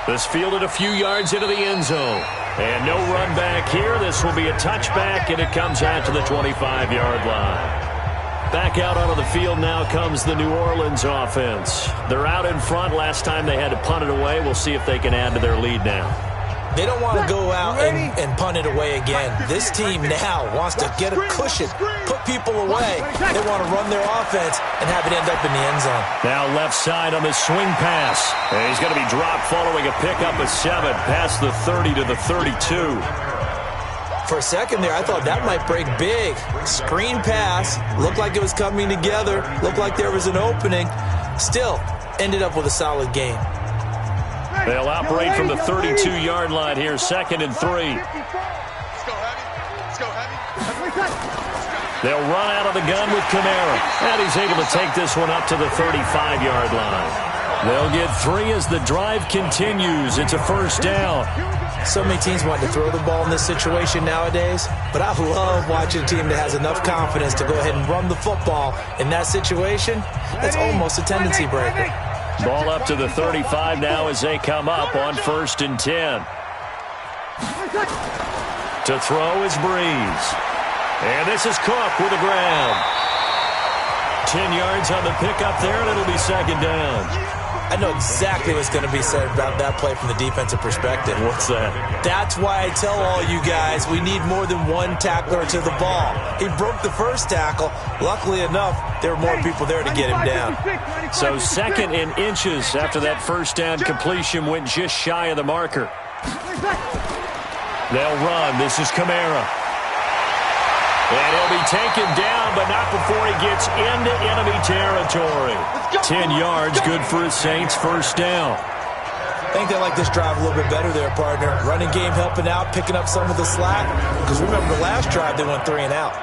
This fielded a few yards into the end zone. And no run back here. This will be a touchback, and it comes out to the 25-yard line. Back out onto the field now comes the New Orleans offense. They're out in front. Last time they had to punt it away. We'll see if they can add to their lead now. They don't want to go out and punt it away again. This team now wants to get a cushion, put people away. They want to run their offense and have it end up in the end zone. Now left side on the swing pass. And he's going to be dropped following a pickup of 7 past the 30 to the 32. For a second there, I thought that might break big. Screen pass. Looked like it was coming together. Looked like there was an opening. Still, ended up with a solid game. They'll operate from the 32-yard line here, 2nd and 3. They'll run out of the gun with Kamara. And he's able to take this one up to the 35-yard line. They'll get 3 as the drive continues. It's a 1st down. So many teams want to throw the ball in this situation nowadays, but I love watching a team that has enough confidence to go ahead and run the football in that situation. That's almost a tendency breaker. Ball up to the 35 now as they come up on 1st and 10. To throw is Breeze. And this is Cook with the ground. 10 yards on the pickup there, and it'll be 2nd down. I know exactly what's going to be said about that play from the defensive perspective. What's that? That's why I tell all you guys we need more than one tackler to the ball. He broke the first tackle. Luckily enough, there were more people there to get him down. So 2nd in inches after that 1st down completion went just shy of the marker. They'll run. This is Kamara. And he'll be taken down, but not before he gets into enemy territory. 10 yards, good for his Saints, 1st down. I think they like this drive a little bit better there, partner. Running game helping out, picking up some of the slack. Because remember, the last drive, they went 3 and out.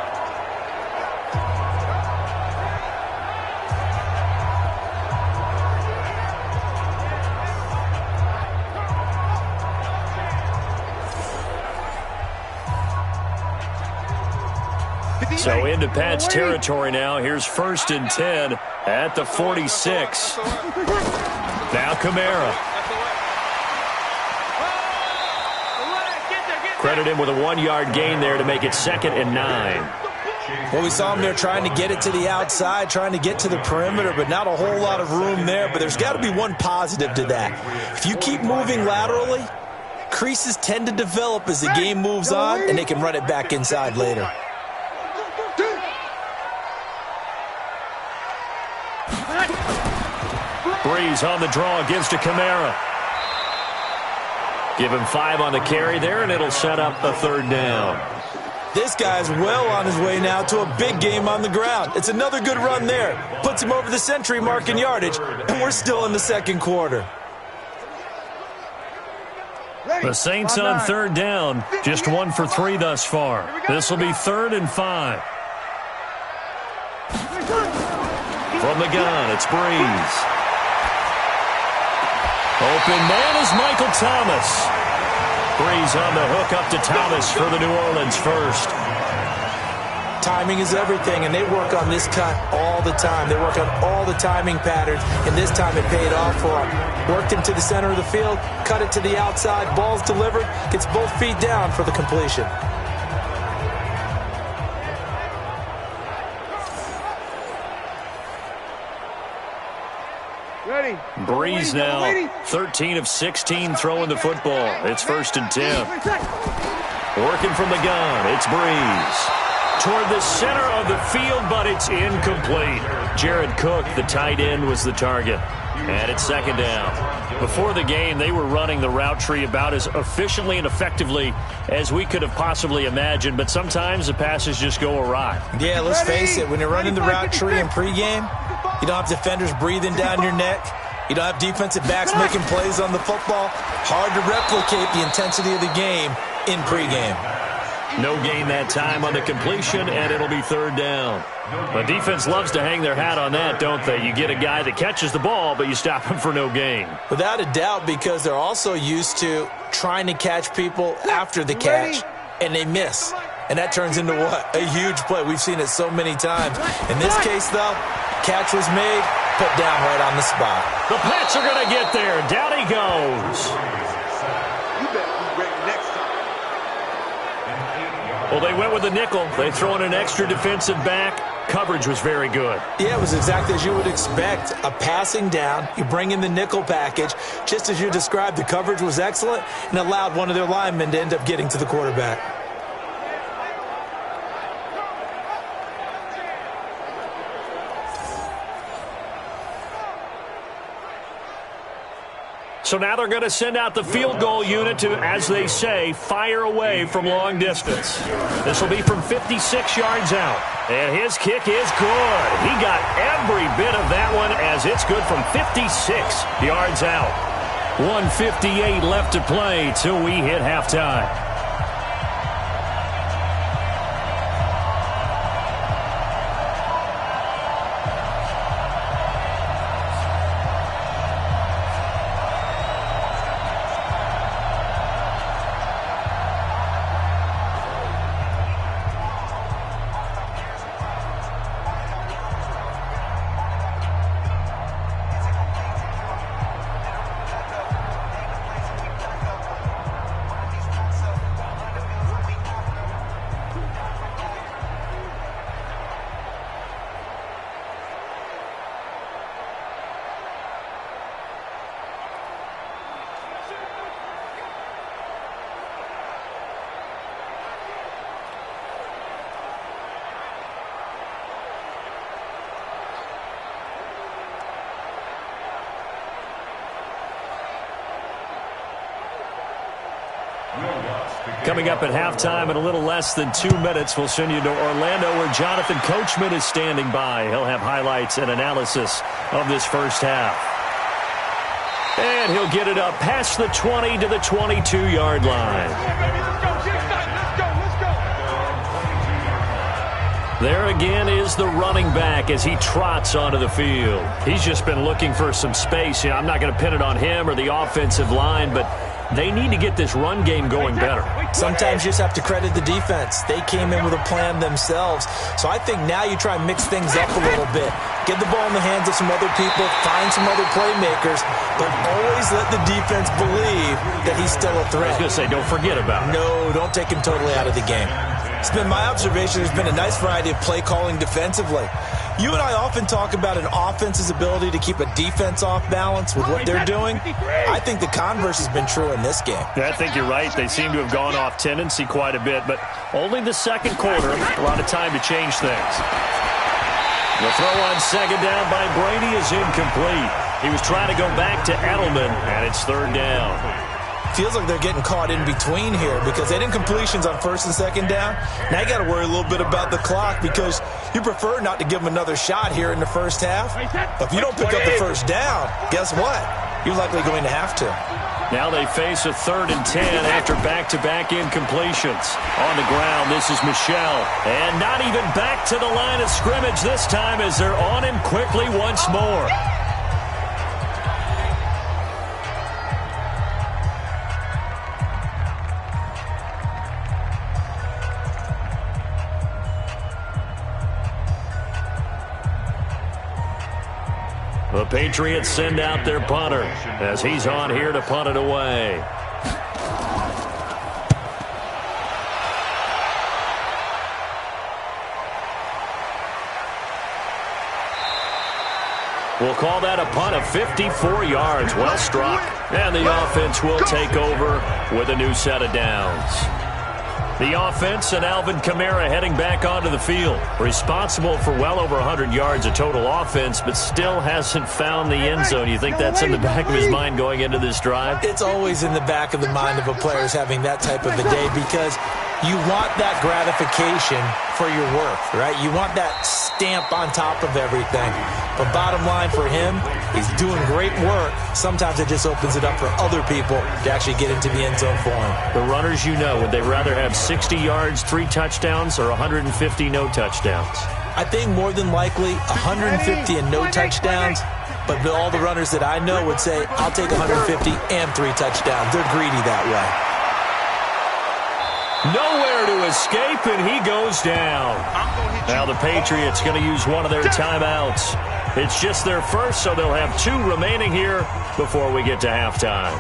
So into Pat's territory now. Here's 1st and 10 at the 46. Now Kamara. Credit him with a 1-yard gain there to make it 2nd and 9. Well, we saw him there trying to get it to the outside, trying to get to the perimeter, but not a whole lot of room there. But there's got to be one positive to that. If you keep moving laterally, creases tend to develop as the game moves on, and they can run it back inside later. Breeze on the draw, gives to Kamara. Give him 5 on the carry there, and it'll set up a 3rd down. This guy's well on his way now to a big game on the ground. It's another good run there. Puts him over the century mark in yardage, and we're still in the 2nd quarter. The Saints on 3rd down, just 1 for 3 thus far. This will be 3rd and 5. From the gun, it's Breeze. Open man is Michael Thomas. Breeze on the hook up to Thomas for the New Orleans first. Timing is everything, and they work on this cut all the time. They work on all the timing patterns, and this time it paid off for them. Worked him to the center of the field, cut it to the outside, ball's delivered, gets both feet down for the completion. Ready. Breeze now, 13 of 16 throwing the football. It's 1st and 10. Working from the gun, it's Breeze. Toward the center of the field, but it's incomplete. Jared Cook, the tight end, was the target. And it's 2nd down. Before the game, they were running the route tree about as efficiently and effectively as we could have possibly imagined, but sometimes the passes just go awry. Yeah, let's face it, when you're running the route tree in pregame, you don't have defenders breathing down your neck. You don't have defensive backs making plays on the football. Hard to replicate the intensity of the game in pregame. No gain that time on the completion, and it'll be 3rd down. The defense loves to hang their hat on that, don't they? You get a guy that catches the ball, but you stop him for no gain. Without a doubt, because they're also used to trying to catch people after the catch, and they miss. And that turns into what? A huge play. We've seen it so many times. In this case, though, catch was made, put down right on the spot. The Pats are going to get there. Down he goes. You better be ready next time. Well, they went with the nickel. They throw in an extra defensive back. Coverage was very good. Yeah, it was exactly as you would expect. A passing down, you bring in the nickel package. Just as you described, the coverage was excellent and allowed one of their linemen to end up getting to the quarterback. So now they're going to send out the field goal unit to, as they say, fire away from long distance. This will be from 56 yards out. And his kick is good. He got every bit of that one as it's good from 56 yards out. 1:58 left to play till we hit halftime. Coming up at halftime in a little less than 2 minutes, we'll send you to Orlando where Jonathan Coachman is standing by. He'll have highlights and analysis of this first half. And he'll get it up past the 20 to the 22-yard line. There again is the running back as he trots onto the field. He's just been looking for some space. I'm not going to pin it on him or the offensive line, but They need to get this run game going better. Sometimes you just have to credit the defense. They came in with a plan themselves. So I think now you try and mix things up a little bit. Get the ball in the hands of some other people, find some other playmakers, but always let the defense believe that he's still a threat. I was going to say, don't forget about it. No, don't take him totally out of the game. It's been my observation there's been a nice variety of play calling defensively. You and I often talk about an offense's ability to keep a defense off balance with what they're doing. I think the converse has been true in this game. Yeah, I think you're right. They seem to have gone off tendency quite a bit, but only the second quarter, a lot of time to change things. The throw on second down by Brady is incomplete. He was trying to go back to Edelman, and it's third down. Feels like they're getting caught in between here because they did incompletions on first and second down. Now you got to worry a little bit about the clock because you prefer not to give them another shot here in the first half. If you don't pick up the first down, guess what? You're likely going to have to. Now they face a 3rd and 10 after back-to-back incompletions. On the ground, this is Michel. And not even back to the line of scrimmage this time as they're on him quickly once more. The Patriots send out their punter as he's on here to punt it away. We'll call that a punt of 54 yards. Well struck. And the offense will take over with a new set of downs. The offense and Alvin Kamara heading back onto the field. Responsible for well over 100 yards of total offense, but still hasn't found the end zone. You think that's in the back of his mind going into this drive? It's always in the back of the mind of a player having that type of a day because you want that gratification for your work, right? You want that stamp on top of everything. But bottom line for him, he's doing great work. Sometimes it just opens it up for other people to actually get into the end zone for him. The runners, you know, would they rather have 60 yards, 3 touchdowns, or 150 no touchdowns? I think more than likely 150 and no touchdowns. But all the runners that I know would say, I'll take 150 and 3 touchdowns. They're greedy that way. Nowhere to escape, and he goes down. Now the Patriots going to use one of their timeouts. It's just their first, so they'll have 2 remaining here before we get to halftime.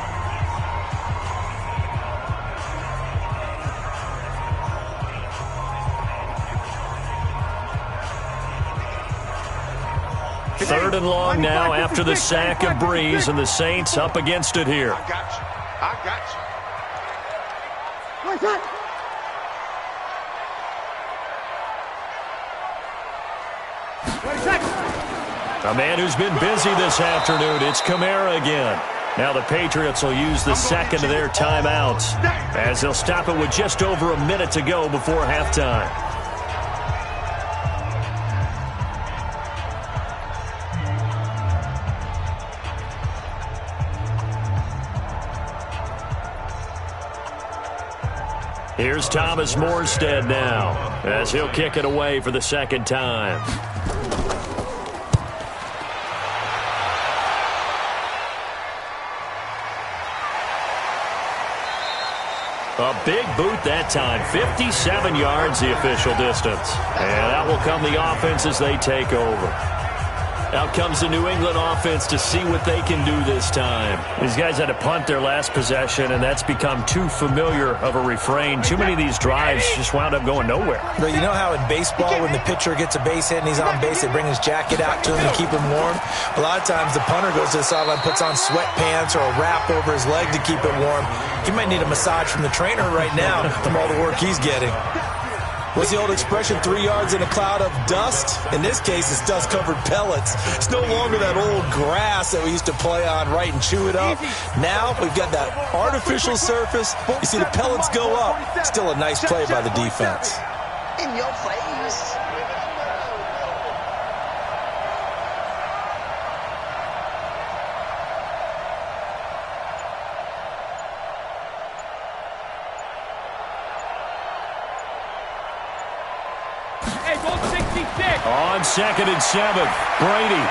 Third and long now after the sack of Breeze, and the Saints up against it here. I got you. I got you. What's that? A man who's been busy this afternoon, it's Kamara again. Now the Patriots will use the second of their timeouts as they'll stop it with just over a minute to go before halftime. Here's Thomas Morstead now as he'll kick it away for the second time. A big boot that time. 57 yards the official distance. And that will come the offense as they take over. Out comes the New England offense to see what they can do this time. These guys had to punt their last possession, and that's become too familiar of a refrain. Too many of these drives just wound up going nowhere. But you know how in baseball, when the pitcher gets a base hit and he's on base, they bring his jacket out to him to keep him warm? A lot of times the punter goes to the sideline, puts on sweatpants or a wrap over his leg to keep it warm. He might need a massage from the trainer right now from all the work he's getting. What's the old expression, 3 yards in a cloud of dust? In this case, it's dust-covered pellets. It's no longer that old grass that we used to play on, right, and chew it up. Now we've got that artificial surface. You see the pellets go up. Still a nice play by the defense. In your face. On 2nd and 7, Brady.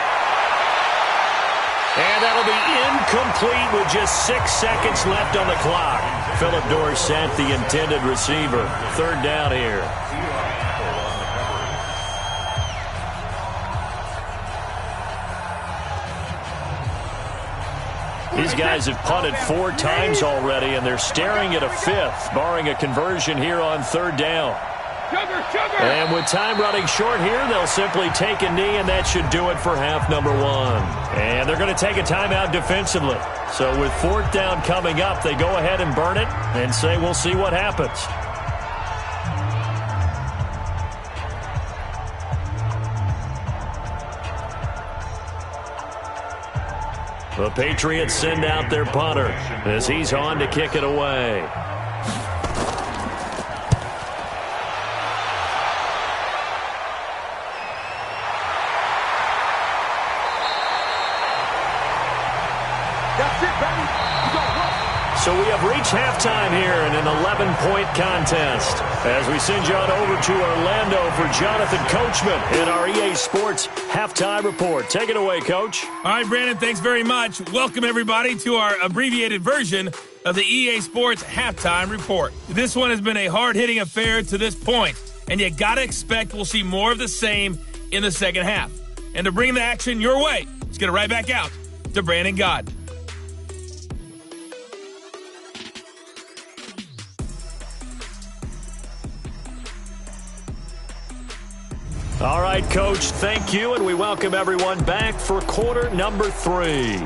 And that'll be incomplete with just 6 seconds left on the clock. Phillip Dorsett, the intended receiver. Third down here. These guys have punted 4 times already, and they're staring at a 5th, barring a conversion here on third down. And with time running short here, they'll simply take a knee, and that should do it for half number 1. And they're going to take a timeout defensively. So with 4th down coming up, they go ahead and burn it and say we'll see what happens. The Patriots send out their punter as he's on to kick it away. So we have reached halftime here in an 11-point contest as we send you on over to Orlando for Jonathan Coachman in our EA Sports Halftime Report. Take it away, Coach. All right, Brandon, thanks very much. Welcome, everybody, to our abbreviated version of the EA Sports Halftime Report. This one has been a hard-hitting affair to this point, and you got to expect we'll see more of the same in the second half. And to bring the action your way, let's get it right back out to Brandon Gaudin. All right, Coach, thank you, and we welcome everyone back for quarter number 3.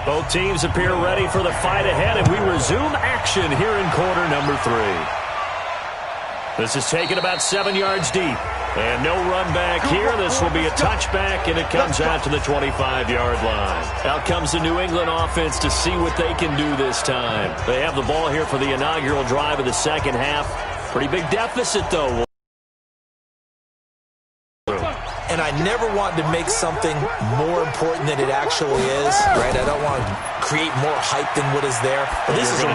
Both teams appear ready for the fight ahead, and we resume action here in quarter number 3. This is taken about 7 yards deep. And no run back here. This will be a touchback, and it comes out to the 25-yard line. Out comes the New England offense to see what they can do this time. They have the ball here for the inaugural drive of the second half. Pretty big deficit, though. And I never want to make something more important than it actually is, right? I don't want to create more hype than what is there. But this is I'm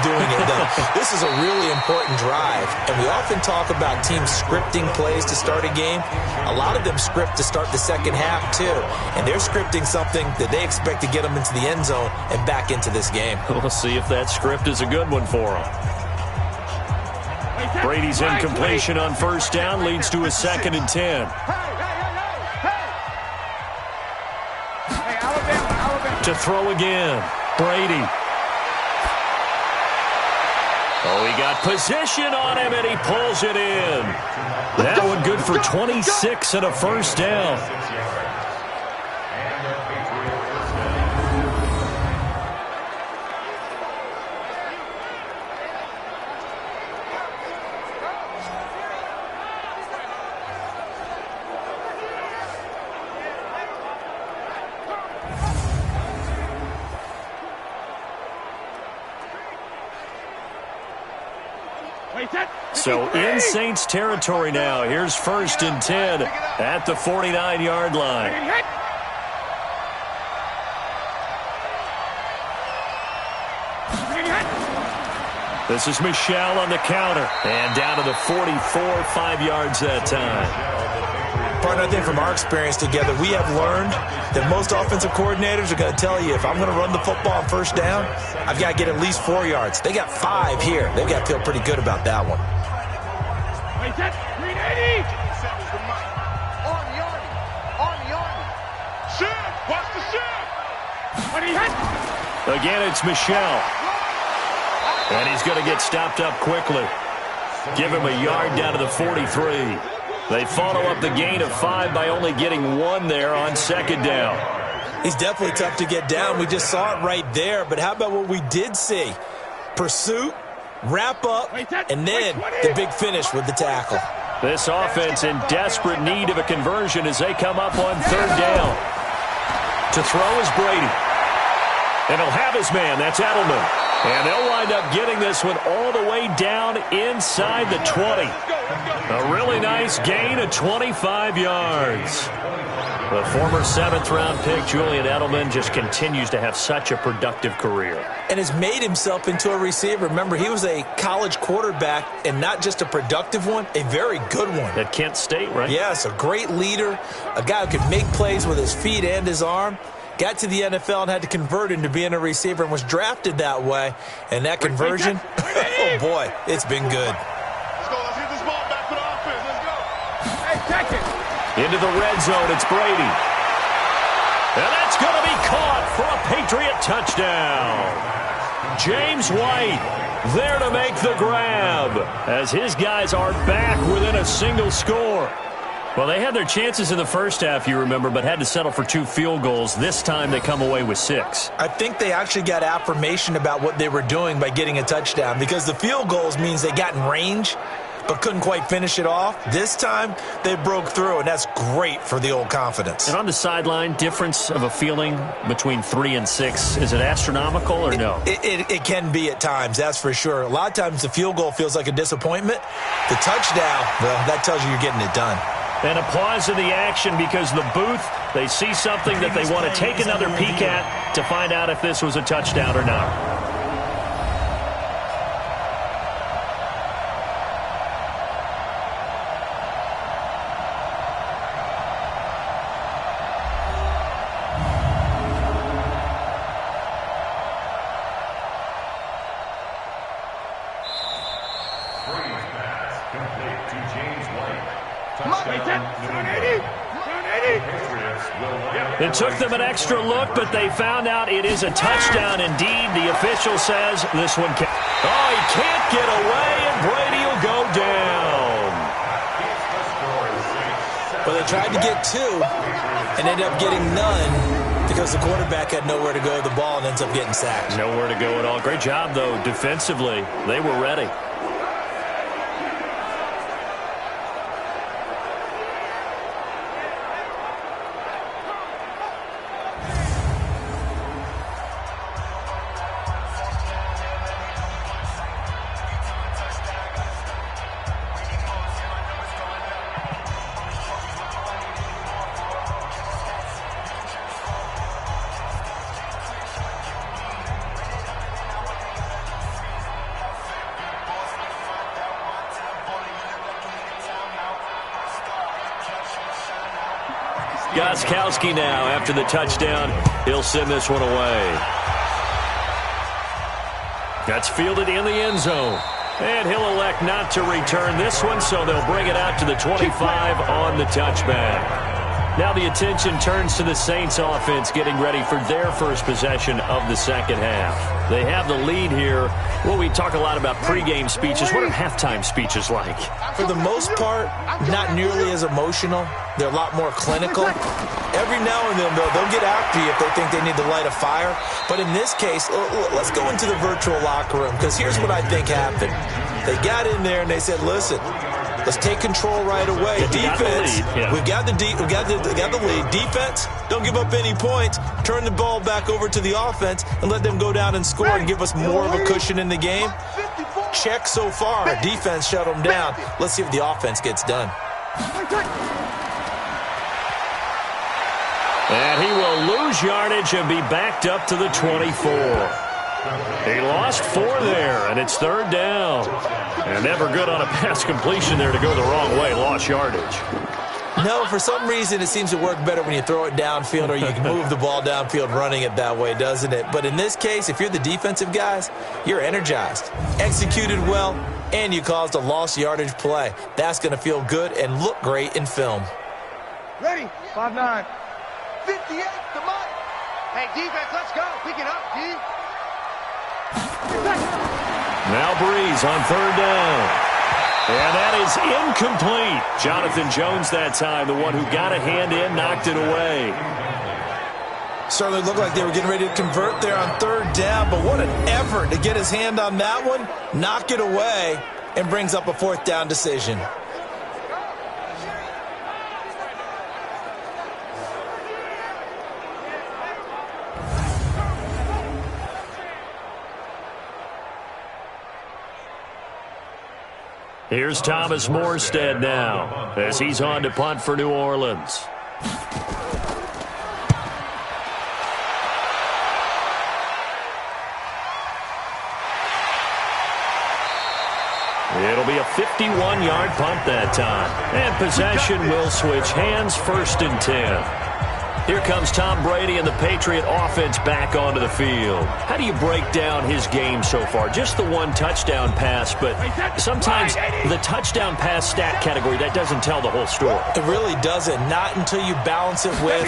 doing it, though. This is a really important drive. And we often talk about teams scripting plays to start a game. A lot of them script to start the second half, too. And they're scripting something that they expect to get them into the end zone and back into this game. We'll see if that script is a good one for them. Brady's incompletion on first down leads to a 2nd and 10. To throw again, Brady. Oh, he got position on him, and he pulls it in. That one good for 26 and a first down. So in Saints territory now. Here's 1st and 10 at the 49-yard line. This is Michel on the counter. And down to the 44, 5 yards that time. Partner, I think from our experience together, we have learned that most offensive coordinators are going to tell you, if I'm going to run the football on first down, I've got to get at least 4 yards. They got 5 here. They've got to feel pretty good about that one. Wait, that's 380. On the Army. Shift. Watch the shift. When he hit. Again, it's Michel. And he's going to get stopped up quickly. Give him a yard down to the 43. They follow up the gain of 5 by only getting 1 there on second down. He's definitely tough to get down. We just saw it right there. But how about what we did see? Pursuit, wrap up, and then the big finish with the tackle. This offense in desperate need of a conversion as they come up on third down. To throw is Brady. And he'll have his man. That's Edelman. And they'll wind up getting this one all the way down inside the 20. A really nice gain of 25 yards. The former 7th-round pick, Julian Edelman, just continues to have such a productive career. And has made himself into a receiver. Remember, he was a college quarterback, and not just a productive one, a very good one. At Kent State, right? Yes, a great leader, a guy who could make plays with his feet and his arm. Got to the NFL and had to convert into being a receiver and was drafted that way. And that conversion, oh boy, it's been good. Let's go. Let's get this ball back for the offense. Let's go. Hey, catch it. Into the red zone, it's Brady. And that's going to be caught for a Patriot touchdown. James White there to make the grab as his guys are back within a single score. Well, they had their chances in the first half, you remember, but had to settle for 2 field goals. This time they come away with 6. I think they actually got affirmation about what they were doing by getting a touchdown, because the field goals means they got in range but couldn't quite finish it off. This time they broke through, and that's great for the old confidence. And on the sideline, difference of a feeling between 3 and 6, is it astronomical or no? It can be at times, that's for sure. A lot of times the field goal feels like a disappointment. The touchdown, well, that tells you you're getting it done. And applause in the action because the booth, they see something that they want to take another peek at to find out if this was a touchdown or not. It took them an extra look, but they found out it is a touchdown indeed. The official says this one can't. Oh, he can't get away, and Brady will go down. But they tried to get 2 and ended up getting none because the quarterback had nowhere to go with the ball and ends up getting sacked. Nowhere to go at all. Great job, though, defensively. They were ready. Gostkowski now after the touchdown. He'll send this one away. That's fielded in the end zone. And he'll elect not to return this one, so they'll bring it out to the 25 on the touchback. Now the attention turns to the Saints offense getting ready for their first possession of the second half. They have the lead here. Well, we talk a lot about pregame speeches. What are halftime speeches like? For the most part, not nearly as emotional. They're a lot more clinical. Every now and then, though, they'll get after you if they think they need to light a fire. But in this case, let's go into the virtual locker room, because here's what I think happened. They got in there and they said, listen, let's take control right away. Defense, we've got the lead. Defense, don't give up any points. Turn the ball back over to the offense and let them go down and score and give us more of a cushion in the game. Check so far. Defense shut them down. Let's see if the offense gets done. And he will lose yardage and be backed up to the 24. He lost 4 there, and it's third down. And never good on a pass completion there to go the wrong way. Lost yardage. No, for some reason it seems to work better when you throw it downfield or you can move the ball downfield running it that way, doesn't it? But in this case, if you're the defensive guys, you're energized, executed well, and you caused a lost yardage play. That's going to feel good and look great in film. Ready? 5-9. 58, come on. Hey, defense, let's go. Pick it up, D. Now Breeze on third down. And that is incomplete. Jonathan Jones that time, the one who got a hand in, knocked it away. Certainly looked like they were getting ready to convert there on third down, but what an effort to get his hand on that one, knock it away, and brings up a fourth down decision. Here's Thomas Morstead now as he's on to punt for New Orleans. It'll be a 51-yard punt that time. And possession will switch hands, 1st and 10. Here comes Tom Brady and the Patriot offense back onto the field. How do you break down his game so far? Just the one touchdown pass, but sometimes the touchdown pass stat category, that doesn't tell the whole story. It really doesn't. Not until you balance it with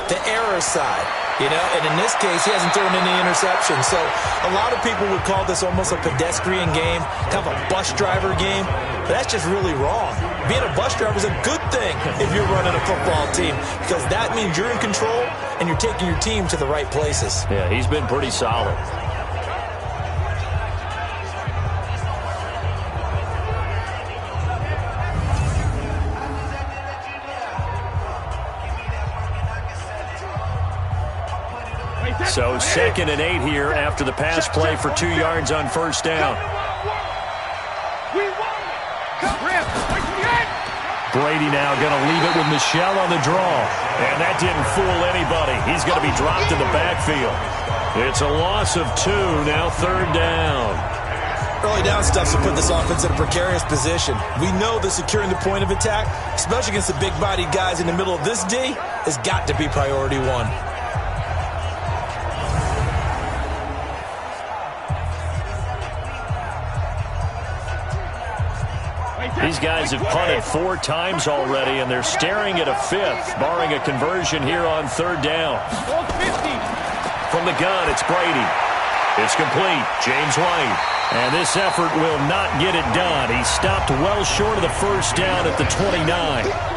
the error side. You know, and in this case, he hasn't thrown any interceptions. So a lot of people would call this almost a pedestrian game, kind of a bus driver game. But that's just really wrong. Being a bus driver is a good thing if you're running a football team, because that means you're in control and you're taking your team to the right places. Yeah, he's been pretty solid. So 2nd and 8 here after the pass play for 2 yards on 1st down. Brady now going to leave it with Michel on the draw. And that didn't fool anybody. He's going to be dropped in the backfield. It's a loss of 2, now 3rd down. Early down stuff to put this offense in a precarious position. We know that securing the point of attack, especially against the big-bodied guys in the middle of this D, has got to be priority 1. These guys have punted 4 times already, and they're staring at a 5th, barring a conversion here on 3rd down. From the gun, it's Brady. It's complete. James White. And this effort will not get it done. He stopped well short of the 1st down at the 29.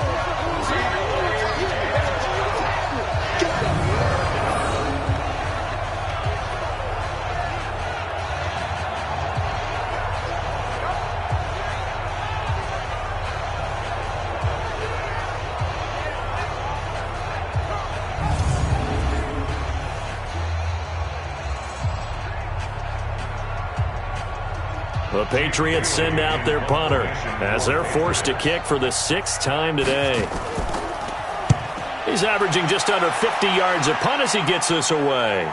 The Patriots send out their punter as they're forced to kick for the 6th time today. He's averaging just under 50 yards a punt as he gets this away.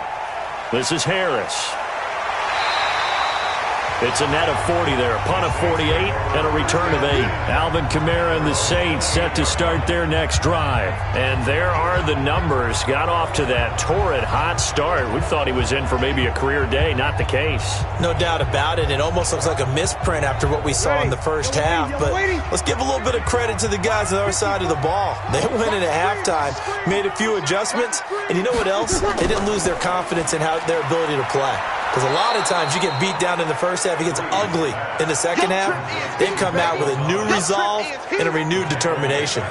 This is Harris. It's a net of 40 there, a punt of 48 and a return of 8. Alvin Kamara and the Saints set to start their next drive. And there are the numbers. Got off to that torrid hot start. We thought he was in for maybe a career day. Not the case. No doubt about it. It almost looks like a misprint after what we saw in the first half. But let's give a little bit of credit to the guys on the other side of the ball. They went in at halftime, made a few adjustments, and you know what else? They didn't lose their confidence in their ability to play. Because a lot of times you get beat down in the first half, it gets ugly in the second half. They've come out with a new resolve and a renewed determination.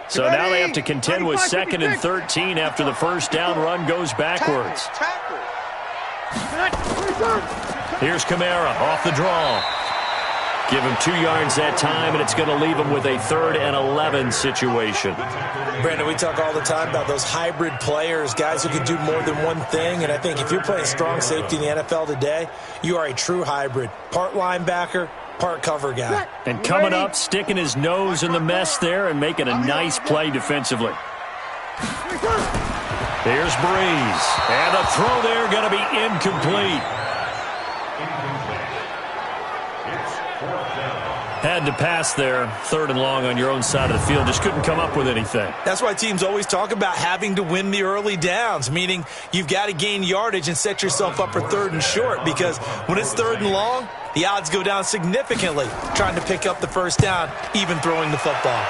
So now they have to contend with 2nd and 13 after the first down run goes backwards. Here's Kamara off the draw. Give him 2 yards that time, and it's going to leave him with a 3rd and 11 situation. Brandon, we talk all the time about those hybrid players, guys who can do more than one thing. And I think if you're playing strong safety in the NFL today, you are a true hybrid. Part linebacker, part cover guy. And coming up, sticking his nose in the mess there and making a nice play defensively. Here's Breeze. And the throw there going to be incomplete. Had to pass there, 3rd and long on your own side of the field. Just couldn't come up with anything. That's why teams always talk about having to win the early downs, meaning you've got to gain yardage and set yourself up for 3rd and short, because when it's 3rd and long, the odds go down significantly trying to pick up the first down, even throwing the football.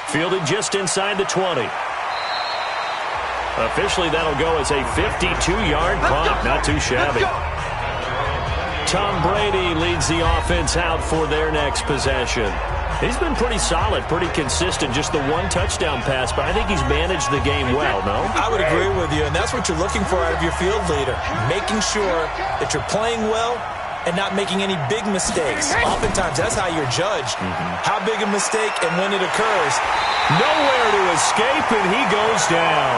Fielded just inside the 20. Officially, that'll go as a 52-yard punt. Not too shabby. Tom Brady leads the offense out for their next possession. He's been pretty solid, pretty consistent, just the one touchdown pass, but I think he's managed the game well, no? I would agree with you, and that's what you're looking for out of your field leader, making sure that you're playing well and not making any big mistakes. Oftentimes, that's how you're judged. How big a mistake and when it occurs. Nowhere to escape, and he goes down.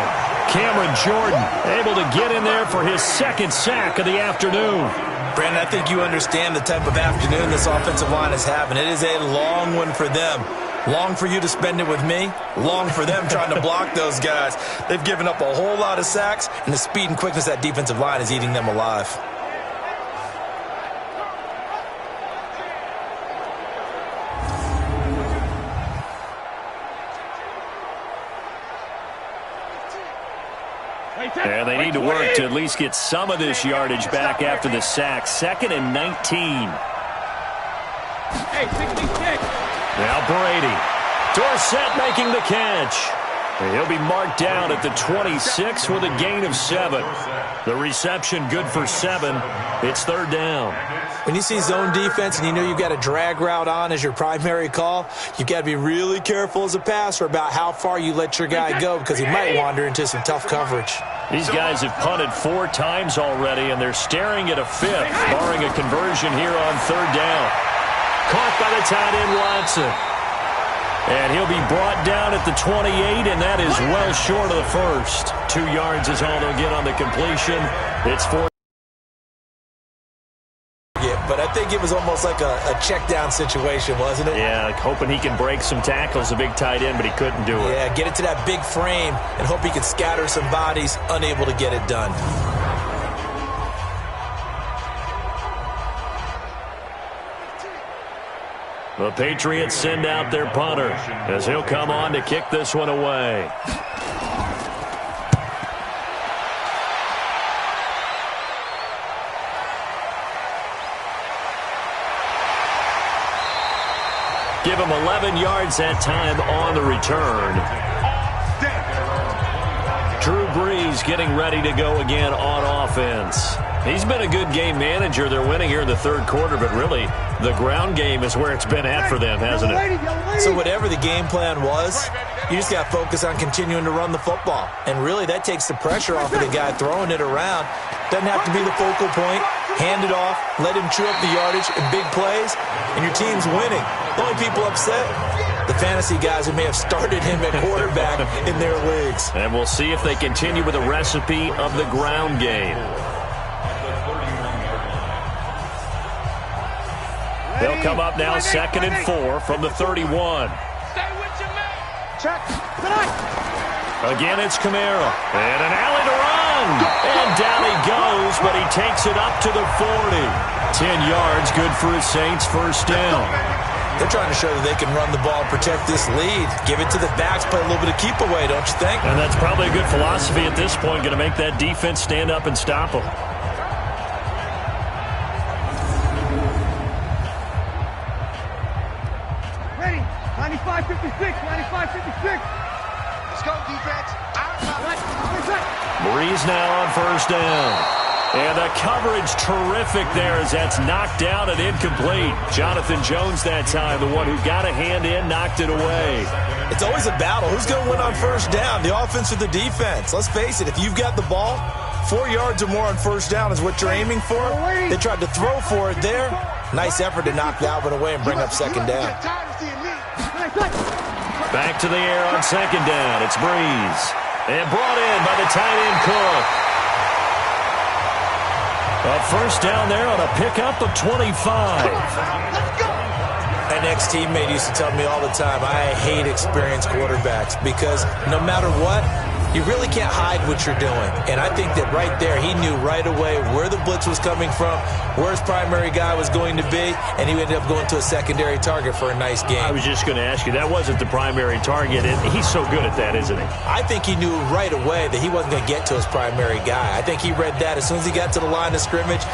Cameron Jordan able to get in there for his second sack of the afternoon. Brandon, I think you understand the type of afternoon this offensive line is having. It is a long one for them. Long for you to spend it with me. Long for them trying to block those guys. They've given up a whole lot of sacks, and the speed and quickness of that defensive line is eating them alive. And they need to work to at least get some of this yardage back after the sack. 2nd and 19. Hey, 66. Now Brady. Dorsett making the catch. And he'll be marked down at the 26 with a gain of 7. The reception good for 7. It's 3rd down. When you see zone defense and you know you've got a drag route on as your primary call, you've got to be really careful as a passer about how far you let your guy go because he might wander into some tough coverage. These guys have punted 4 times already, and they're staring at a 5th, barring a conversion here on 3rd down. Caught by the tight end Watson. And he'll be brought down at the 28, and that is well short of the first. 2 yards is all they'll get on the completion. It's 4. But I think it was almost like a check-down situation, wasn't it? Yeah, hoping he can break some tackles, a big tight end, but he couldn't do it. Yeah, get it to that big frame and hope he can scatter some bodies, unable to get it done. The Patriots send out their punter as he'll come on to kick this one away. Give him 11 yards that time on the return. Drew Brees getting ready to go again on offense. He's been a good game manager. They're winning here in the 3rd quarter, but really the ground game is where it's been at for them, hasn't it? So whatever the game plan was, you just got to focus on continuing to run the football. And really that takes the pressure off of the guy throwing it around. Doesn't have to be the focal point. Hand it off, let him chew up the yardage in big plays, and your team's winning. The only people upset, the fantasy guys who may have started him at quarterback in their leagues. And we'll see if they continue with the recipe of the ground game. They'll come up now 2nd and 4 from the 31. Check. Again, it's Kamara. And an alley to run. And down he goes, but he takes it up to the 40. 10 yards, good for his Saints, 1st down. They're trying to show that they can run the ball and protect this lead. Give it to the backs, play a little bit of keep away, don't you think? And that's probably a good philosophy at this point, going to make that defense stand up and stop them. Ready. 95-56. 95-56. Let's go, defense. Brees now on 1st down. And the coverage terrific there as that's knocked down and incomplete. Jonathan Jones that time, the one who got a hand in, knocked it away. It's always a battle. Who's going to win on 1st down, the offense or the defense? Let's face it, if you've got the ball, 4 yards or more on 1st down is what you're aiming for. They tried to throw for it there. Nice effort to knock that one away and bring up 2nd down. Back to the air on 2nd down. It's Brees. And brought in by the tight end Cook. A 1st down there on a pickup of 25. An ex-teammate used to tell me all the time, I hate experienced quarterbacks because no matter what, you really can't hide what you're doing. And I think that right there, he knew right away where the blitz was coming from, where his primary guy was going to be, and he ended up going to a secondary target for a nice game. I was just going to ask you, that wasn't the primary target, and he's so good at that, isn't he? I think he knew right away that he wasn't going to get to his primary guy. I think he read that as soon as he got to the line of scrimmage,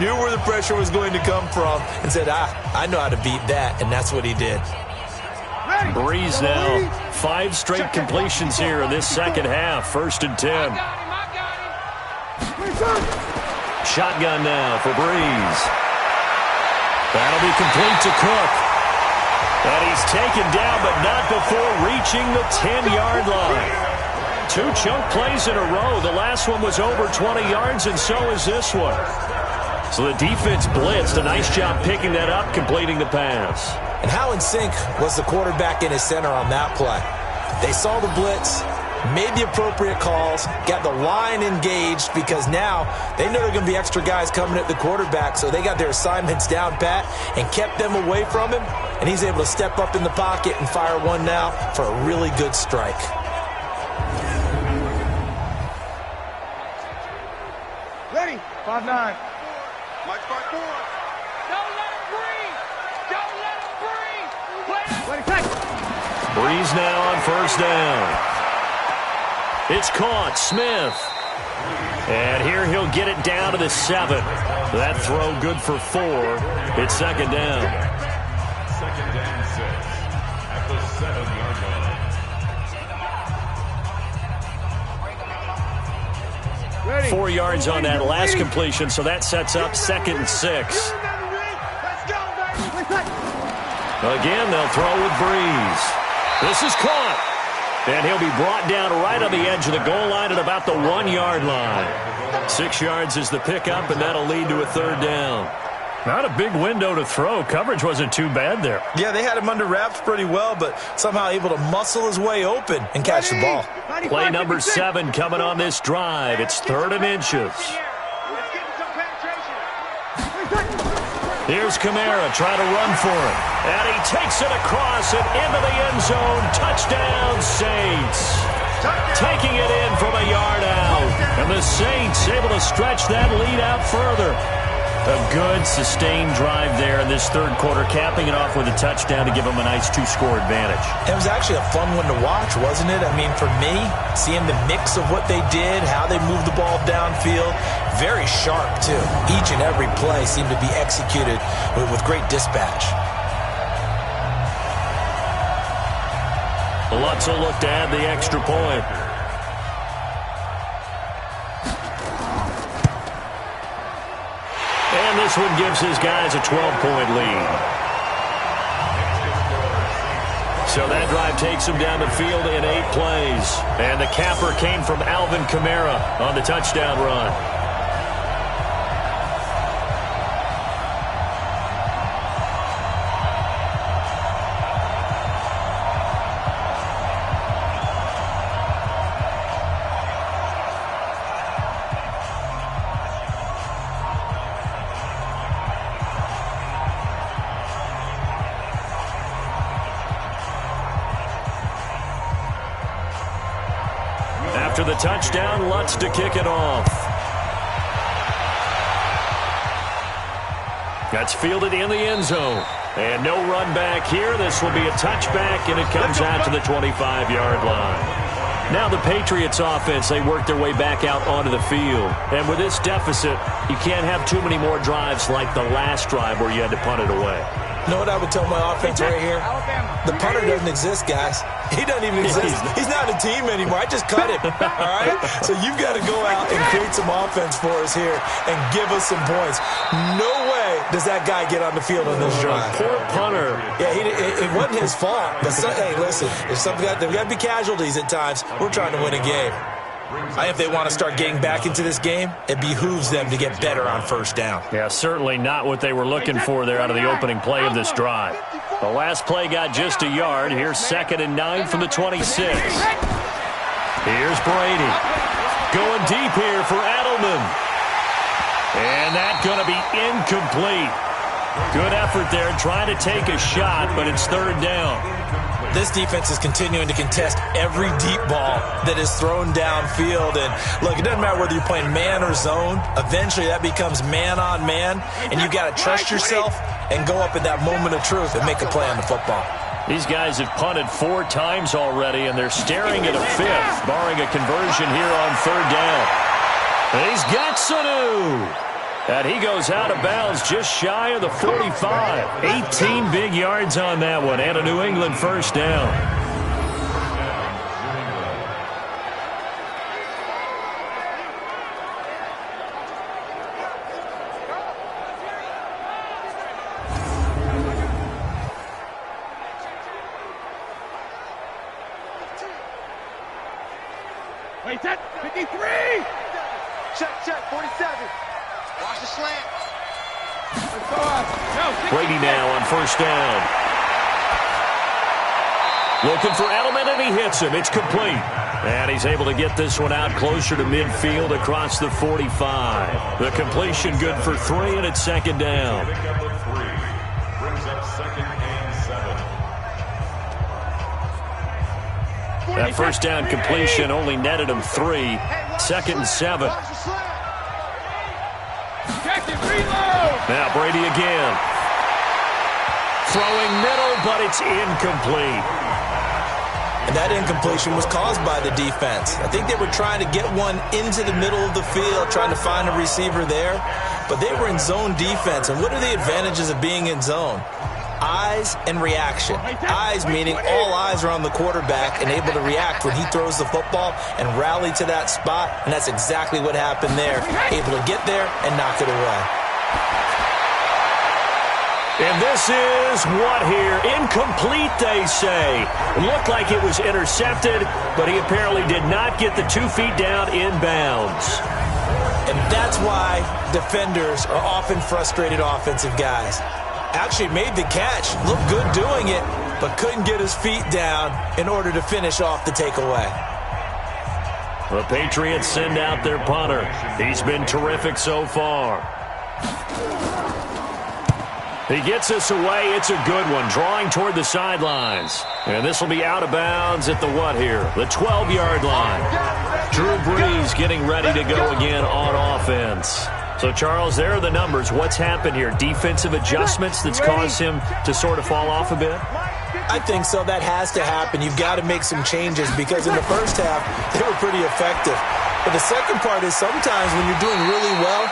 knew where the pressure was going to come from, and said, I know how to beat that, and that's what he did. Brees now, 5 straight completions here in this 2nd half. 1st and 10. Shotgun now for Brees. That'll be complete to Cook. And he's taken down, but not before reaching the 10-yard line. 2 chunk plays in a row. The last one was over 20 yards, and so is this one. So the defense blitzed. A nice job picking that up, completing the pass. And how in sync was the quarterback in his center on that play? They saw the blitz, made the appropriate calls, got the line engaged, because now they know there are going to be extra guys coming at the quarterback, so they got their assignments down pat and kept them away from him, and he's able to step up in the pocket and fire one now for a really good strike. Ready? 5-9. March by 4. Don't let him breathe. Don't let him breathe. Ready, take. Breeze now on first down. It's caught. Smith. And here he'll get it down to the 7. That throw good for 4. It's second down. Second down 6 at the 7-yard line. Ready. 4 yards on that last completion, so that sets up 2nd and 6. Let's go, baby. Again, they'll throw with Breeze. This is caught. And he'll be brought down right on the edge of the goal line at about the 1-yard line. 6 yards is the pickup, and that'll lead to a 3rd down. Not a big window to throw. Coverage wasn't too bad there. Yeah, they had him under wraps pretty well, but somehow able to muscle his way open and catch the ball. Play number 7 coming on this drive. It's 3rd and inches. Here's Kamara trying to run for it. And he takes it across and into the end zone. Touchdown, Saints. Taking it in from a yard out. And the Saints able to stretch that lead out further. A good, sustained drive there in this 3rd quarter, capping it off with a touchdown to give them a nice 2-score advantage. It was actually a fun one to watch, wasn't it? I mean, for me, seeing the mix of what they did, how they moved the ball downfield, very sharp, too. Each and every play seemed to be executed with great dispatch. Lutz will look to add the extra point. And this one gives his guys a 12-point lead. So that drive takes him down the field in 8 plays. And the capper came from Alvin Kamara on the touchdown run. After the touchdown, Lutz to kick it off. That's fielded in the end zone. And no run back here. This will be a touchback, and it comes out to the 25-yard line. Now the Patriots offense, they work their way back out onto the field. And with this deficit, you can't have too many more drives like the last drive where you had to punt it away. You know what I would tell my offense right here? The punter doesn't exist, guys. He doesn't even exist. He's not a team anymore. I just cut him, all right? So you've got to go out and create some offense for us here and give us some points. No way does that guy get on the field on this drive. Poor punter. Yeah, it wasn't his fault. But hey, listen, there's got to be casualties at times. We're trying to win a game. If they want to start getting back into this game, it behooves them to get better on first down. Yeah, certainly not what they were looking for there out of the opening play of this drive. The last play got just a yard. Here's 2nd and 9 from the 26. Here's Brady. Going deep here for Edelman. And that's going to be incomplete. Good effort there trying to take a shot, but it's 3rd down. This defense is continuing to contest every deep ball that is thrown downfield. And, look, it doesn't matter whether you're playing man or zone. Eventually that becomes man-on-man, and you've got to trust yourself and go up at that moment of truth and make a play on the football. These guys have punted 4 times already, and they're staring at a 5th, barring a conversion here on 3rd down. And he's got Sanu. And he goes out of bounds just shy of the 45. 18 big yards on that one, and a New England first down. set, 53. Check, 47. Watch the slant. Brady now on first down. Looking for Edelman, and he hits him. It's complete. And he's able to get this one out closer to midfield across the 45. The completion good for 3, and it's second down. Pickup of 3. Brings up 2nd and 7. That first down completion only netted him 3. 2nd and 7. Now Brady again. Throwing middle, but it's incomplete. And that incompletion was caused by the defense. I think they were trying to get one into the middle of the field, trying to find a receiver there. But they were in zone defense. And what are the advantages of being in zone? Eyes and reaction. Eyes meaning all eyes are on the quarterback and able to react when he throws the football and rally to that spot. And that's exactly what happened there. Able to get there and knock it away. And this is what here? Incomplete, they say. Looked like it was intercepted, but he apparently did not get the 2 feet down inbounds. And that's why defenders are often frustrated offensive guys. Actually made the catch, looked good doing it, but couldn't get his feet down in order to finish off the takeaway. The Patriots send out their punter. He's been terrific so far. He gets this away. It's a good one, drawing toward the sidelines. And this will be out of bounds at the what here? The 12-yard line. Drew Brees getting ready to go again on offense. So, Charles, there are the numbers. What's happened here? Defensive adjustments that's caused him to sort of fall off a bit? I think so. That has to happen. You've got to make some changes because in the first half, they were pretty effective. But the second part is sometimes when you're doing really well,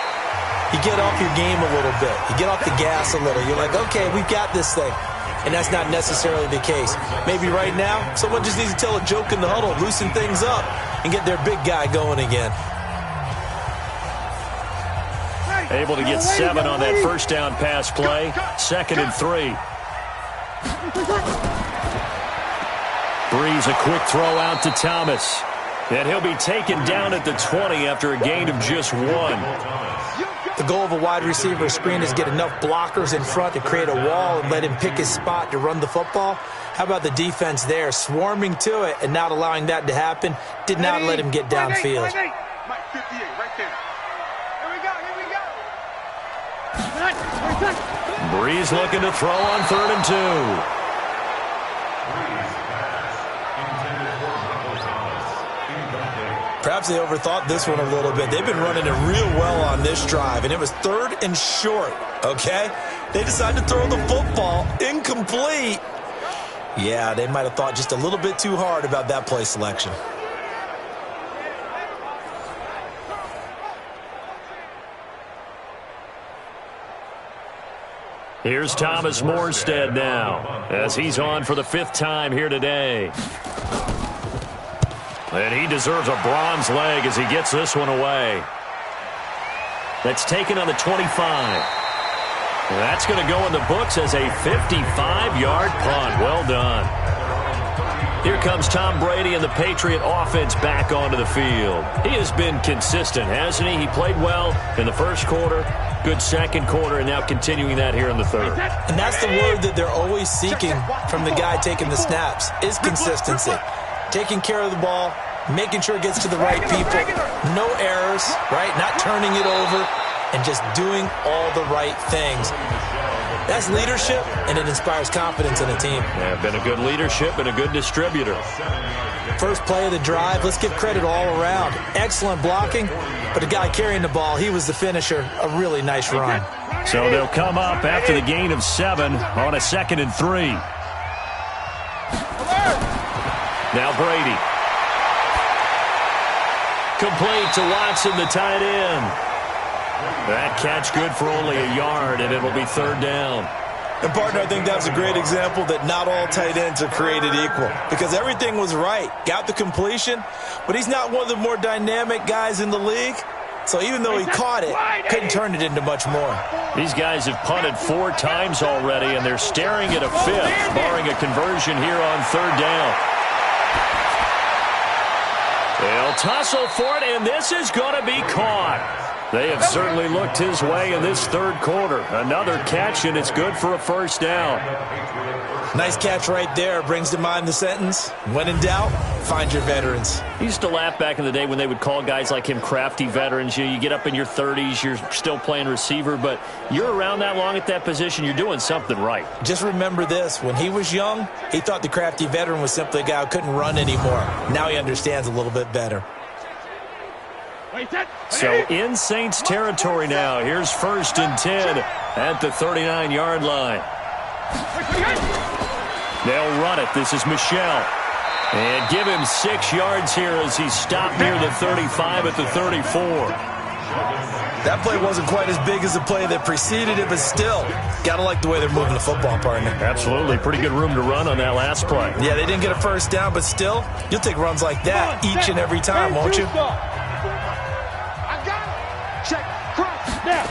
you get off your game a little bit. You get off the gas a little. You're like, okay, we've got this thing. And that's not necessarily the case. Maybe right now, someone just needs to tell a joke in the huddle, loosen things up, and get their big guy going again. Able to get 7 on that first down pass play. 2nd and 3. Brees, a quick throw out to Thomas. And he'll be taken down at the 20 after a gain of just 1. The goal of a wide receiver screen is get enough blockers in front to create a wall and let him pick his spot to run the football. How about the defense there, swarming to it and not allowing that to happen? Did not let him get downfield. Brees looking to throw on 3rd and 2. Perhaps they overthought this one a little bit. They've been running it real well on this drive, and it was 3rd and short, okay? They decided to throw the football incomplete. Yeah, they might have thought just a little bit too hard about that play selection. Here's Thomas Morstead now, as he's on for the 5th time here today. And he deserves a bronze leg as he gets this one away. That's taken on the 25. That's going to go in the books as a 55-yard punt. Well done. Here comes Tom Brady and the Patriot offense back onto the field. He has been consistent, hasn't he? He played well in the first quarter, good second quarter, and now continuing that here in the third. And that's the word that they're always seeking from the guy taking the snaps, is consistency. Taking care of the ball, making sure it gets to the right people, no errors, right? Not turning it over, and just doing all the right things. That's leadership, and it inspires confidence in a team. Yeah, been a good leadership and a good distributor. First play of the drive, let's give credit all around. Excellent blocking, but the guy carrying the ball, he was the finisher. A really nice run. So they'll come up after the gain of 7 on a 2nd and 3. Now Brady. Complete to Watson, the tight end. That catch good for only a yard, and it'll be 3rd down. And, partner, I think that's a great example that not all tight ends are created equal, because everything was right. Got the completion, but he's not one of the more dynamic guys in the league. So even though he caught it, couldn't turn it into much more. These guys have punted 4 times already, and they're staring at a 5th, barring a conversion here on 3rd down. They'll tussle for it, and this is going to be caught. They have certainly looked his way in this third quarter. Another catch, and it's good for a first down. Nice catch right there. Brings to mind the sentence, when in doubt, find your veterans. I used to laugh back in the day when they would call guys like him crafty veterans. You get up in your 30s, you're still playing receiver, but you're around that long at that position, you're doing something right. Just remember this. When he was young, he thought the crafty veteran was simply a guy who couldn't run anymore. Now he understands a little bit better. So in Saints territory now. Here's 1st and 10 at the 39-yard line. They'll run it. This is Michel. And give him 6 yards here as he's stopped near the 35 at the 34. That play wasn't quite as big as the play that preceded it, but still, gotta like the way they're moving the football, partner. Absolutely. Pretty good room to run on that last play. Yeah, they didn't get a first down, but still, you'll take runs like that each and every time, won't you? I got it. Check. Cross. Now.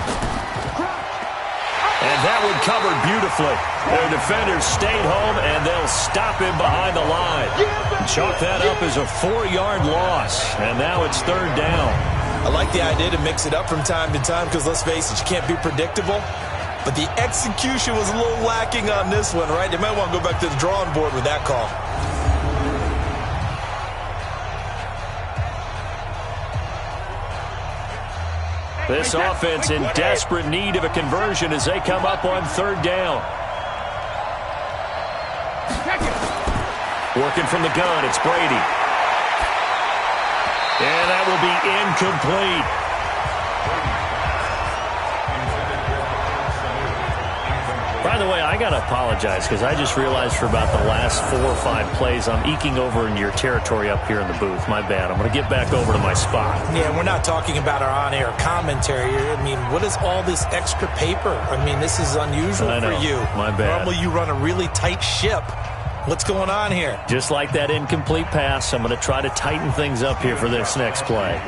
Cross. And that one covered beautifully. Their defenders stayed home, and they'll stop him behind the line. Chalk that up as a 4-yard loss, and now it's 3rd down. I like the idea to mix it up from time to time because, let's face it, you can't be predictable. But the execution was a little lacking on this one, right? They might want to go back to the drawing board with that call. This offense in desperate need of a conversion as they come up on 3rd down. Working from the gun, it's Brady. And that will be incomplete. By the way, I got to apologize because I just realized for about the last 4 or 5 plays I'm eking over into your territory up here in the booth. My bad. I'm going to get back over to my spot. Yeah, we're not talking about our on-air commentary. I mean, what is all this extra paper? I mean, this is unusual for you. My bad. Normally you run a really tight ship. What's going on here? Just like that incomplete pass, I'm going to try to tighten things up here for this next play.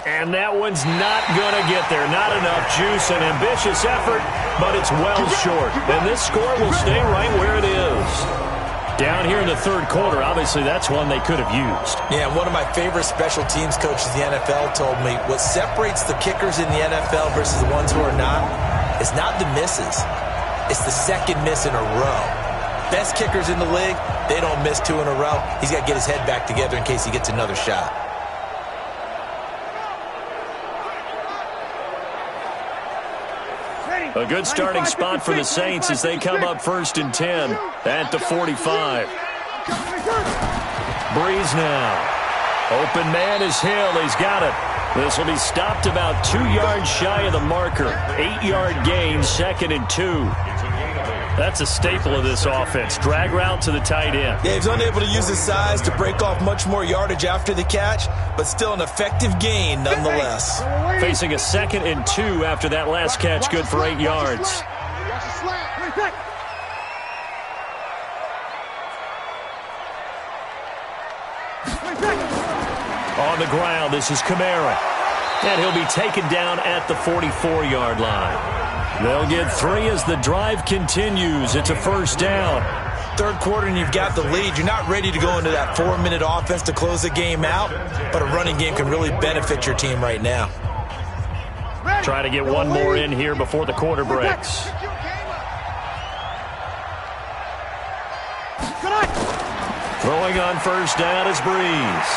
And that one's not going to get there. Not enough juice, an ambitious effort, but it's well short. And this score will stay right where it is. Down here in the 3rd quarter, obviously that's one they could have used. Yeah, one of my favorite special teams coaches in the NFL told me what separates the kickers in the NFL versus the ones who are not is not the misses. It's the second miss in a row. Best kickers in the league, they don't miss 2 in a row. He's got to get his head back together in case he gets another shot. A good starting spot for the Saints as they come up 1st and 10 at the 45. Breeze now. Open man is Hill. He's got it. This will be stopped about 2 yards shy of the marker. 8-yard gain, 2nd and 2. That's a staple of this offense. Drag route to the tight end. Yeah, he's unable to use his size to break off much more yardage after the catch, but still an effective gain nonetheless. Facing a 2nd and 2 after that last catch, good for 8 yards. On the ground, this is Kamara. And he'll be taken down at the 44-yard line. They'll get 3 as the drive continues. It's a 1st down. 3rd quarter and you've got the lead. You're not ready to go into that 4-minute offense to close the game out, but a running game can really benefit your team right now. Try to get one more in here before the quarter breaks. Throwing on 1st down is Breeze.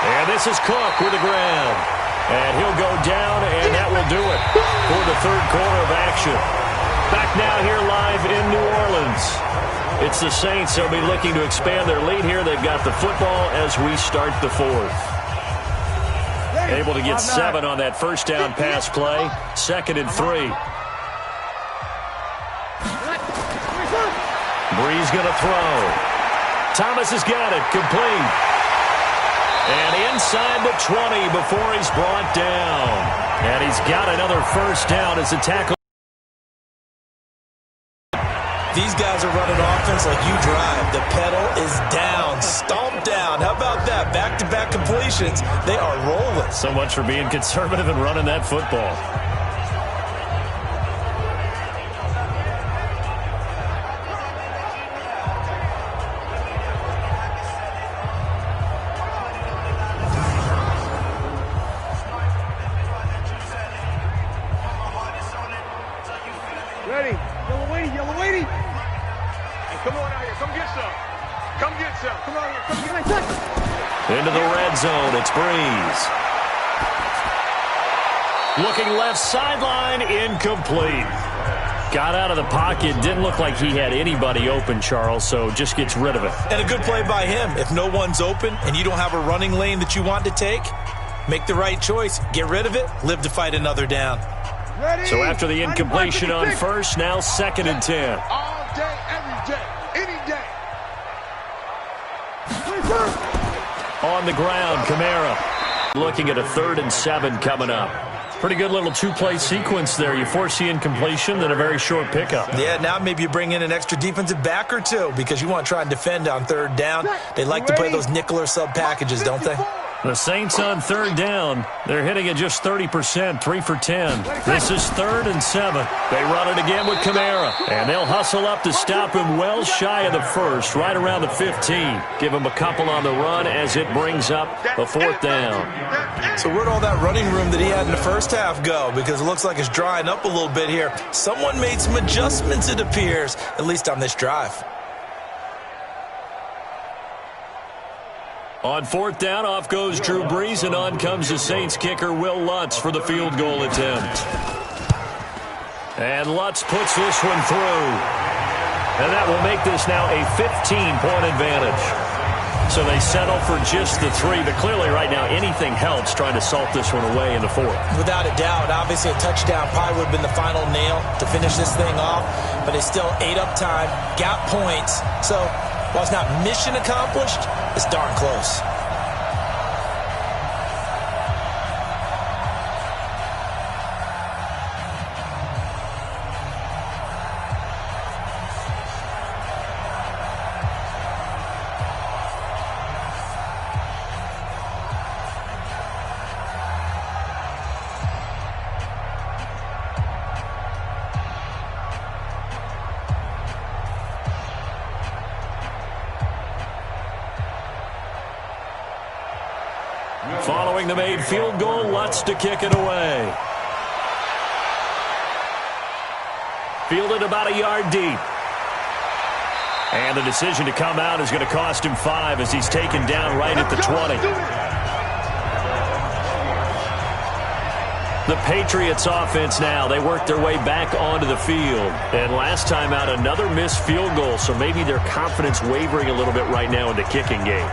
And this is Cook with the ground. And he'll go down, and that will do it for the 3rd quarter of action. Back now here live in New Orleans. It's the Saints. They'll be looking to expand their lead here. They've got the football as we start the 4th. Able to get 7 on that 1st down pass play. 2nd and 3. Breeze going to throw. Thomas has got it. Complete. And inside the 20 before he's brought down. And he's got another 1st down as a tackle. These guys are running offense like you drive. The pedal is down, stomped down. How about that? Back-to-back completions. They are rolling. So much for being conservative and running that football. Into the red zone, it's Breeze. Looking left sideline, incomplete. Got out of the pocket, didn't look like he had anybody open, Charles, so just gets rid of it. And a good play by him. If no one's open and you don't have a running lane that you want to take, make the right choice. Get rid of it, live to fight another down. So after the incompletion on first, now 2nd and 10. All day, every day, any day. On the ground, Kamara. Looking at a 3rd and 7 coming up. Pretty good little two-play sequence there. You force the incompletion, then a very short pickup. Yeah, now maybe you bring in an extra defensive back or two because you want to try and defend on 3rd down. They like to play those nickel or sub packages, don't they? The Saints on 3rd down. They're hitting at just 30%, 3 for 10. This is 3rd and 7. They run it again with Kamara. And they'll hustle up to stop him well shy of the 1st, right around the 15. Give him a couple on the run as it brings up a 4th down. So where'd all that running room that he had in the first half go? Because it looks like it's drying up a little bit here. Someone made some adjustments, it appears, at least on this drive. On 4th down, off goes Drew Brees, and on comes the Saints kicker, Will Lutz, for the field goal attempt. And Lutz puts this one through. And that will make this now a 15-point advantage. So they settle for just the 3, but clearly right now anything helps trying to salt this one away in the 4th. Without a doubt, obviously a touchdown probably would have been the final nail to finish this thing off, but it's still ate up time, got points, so while it's not mission accomplished, it's darn close. Following the made field goal, Lutz to kick it away. Fielded about a yard deep. And the decision to come out is going to cost him 5 as he's taken down right at the 20. The Patriots offense now, they work their way back onto the field. And last time out, another missed field goal, so maybe their confidence wavering a little bit right now in the kicking game.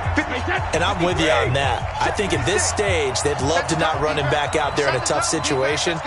And I'm with you on that. I think at this stage, they'd love to not run him back out there in a tough situation.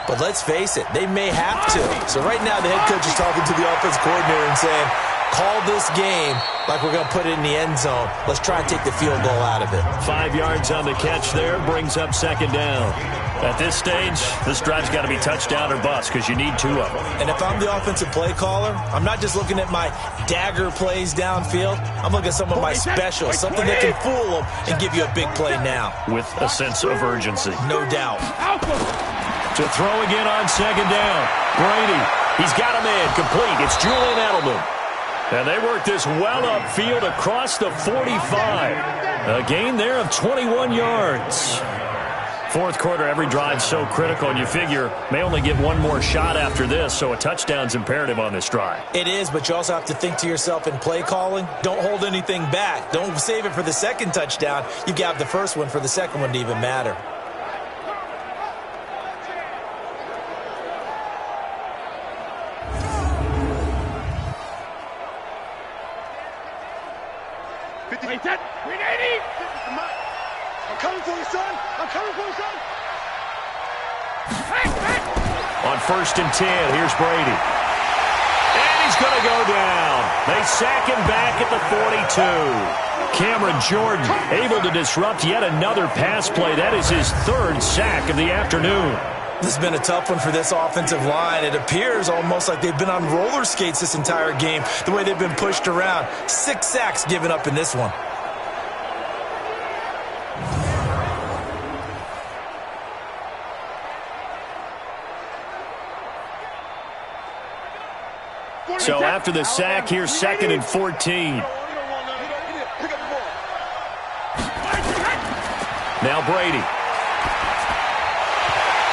But let's face it, they may have to. So right now, the head coach is talking to the offensive coordinator and saying, call this game like we're going to put it in the end zone. Let's try and take the field goal out of it. 5 yards on the catch there, brings up 2nd down. At this stage, this drive's got to be touchdown or bust because you need 2 of them. And if I'm the offensive play caller, I'm not just looking at my dagger plays downfield. I'm looking at some of my specials, something that can fool them and give you a big play now. With a sense of urgency. No doubt. To throw again on 2nd down. Brady, he's got him in, complete. It's Julian Edelman. And they work this well upfield across the 45. A gain there of 21 yards. 4th quarter, every drive so critical, and you figure may only get one more shot after this, so a touchdown's imperative on this drive. It is, but you also have to think to yourself in play calling, don't hold anything back. Don't save it for the 2nd touchdown. You've got the first one for the 2nd one to even matter. I'm coming for you, son. I'm coming for you, son. On 1st and 10, here's Brady. And he's going to go down. They sack him back at the 42. Cameron Jordan able to disrupt yet another pass play. That is his 3rd sack of the afternoon. This has been a tough one for this offensive line. It appears almost like they've been on roller skates this entire game, the way they've been pushed around. 6 sacks given up in this one. So after the sack, here's 2nd and 14. Now Brady.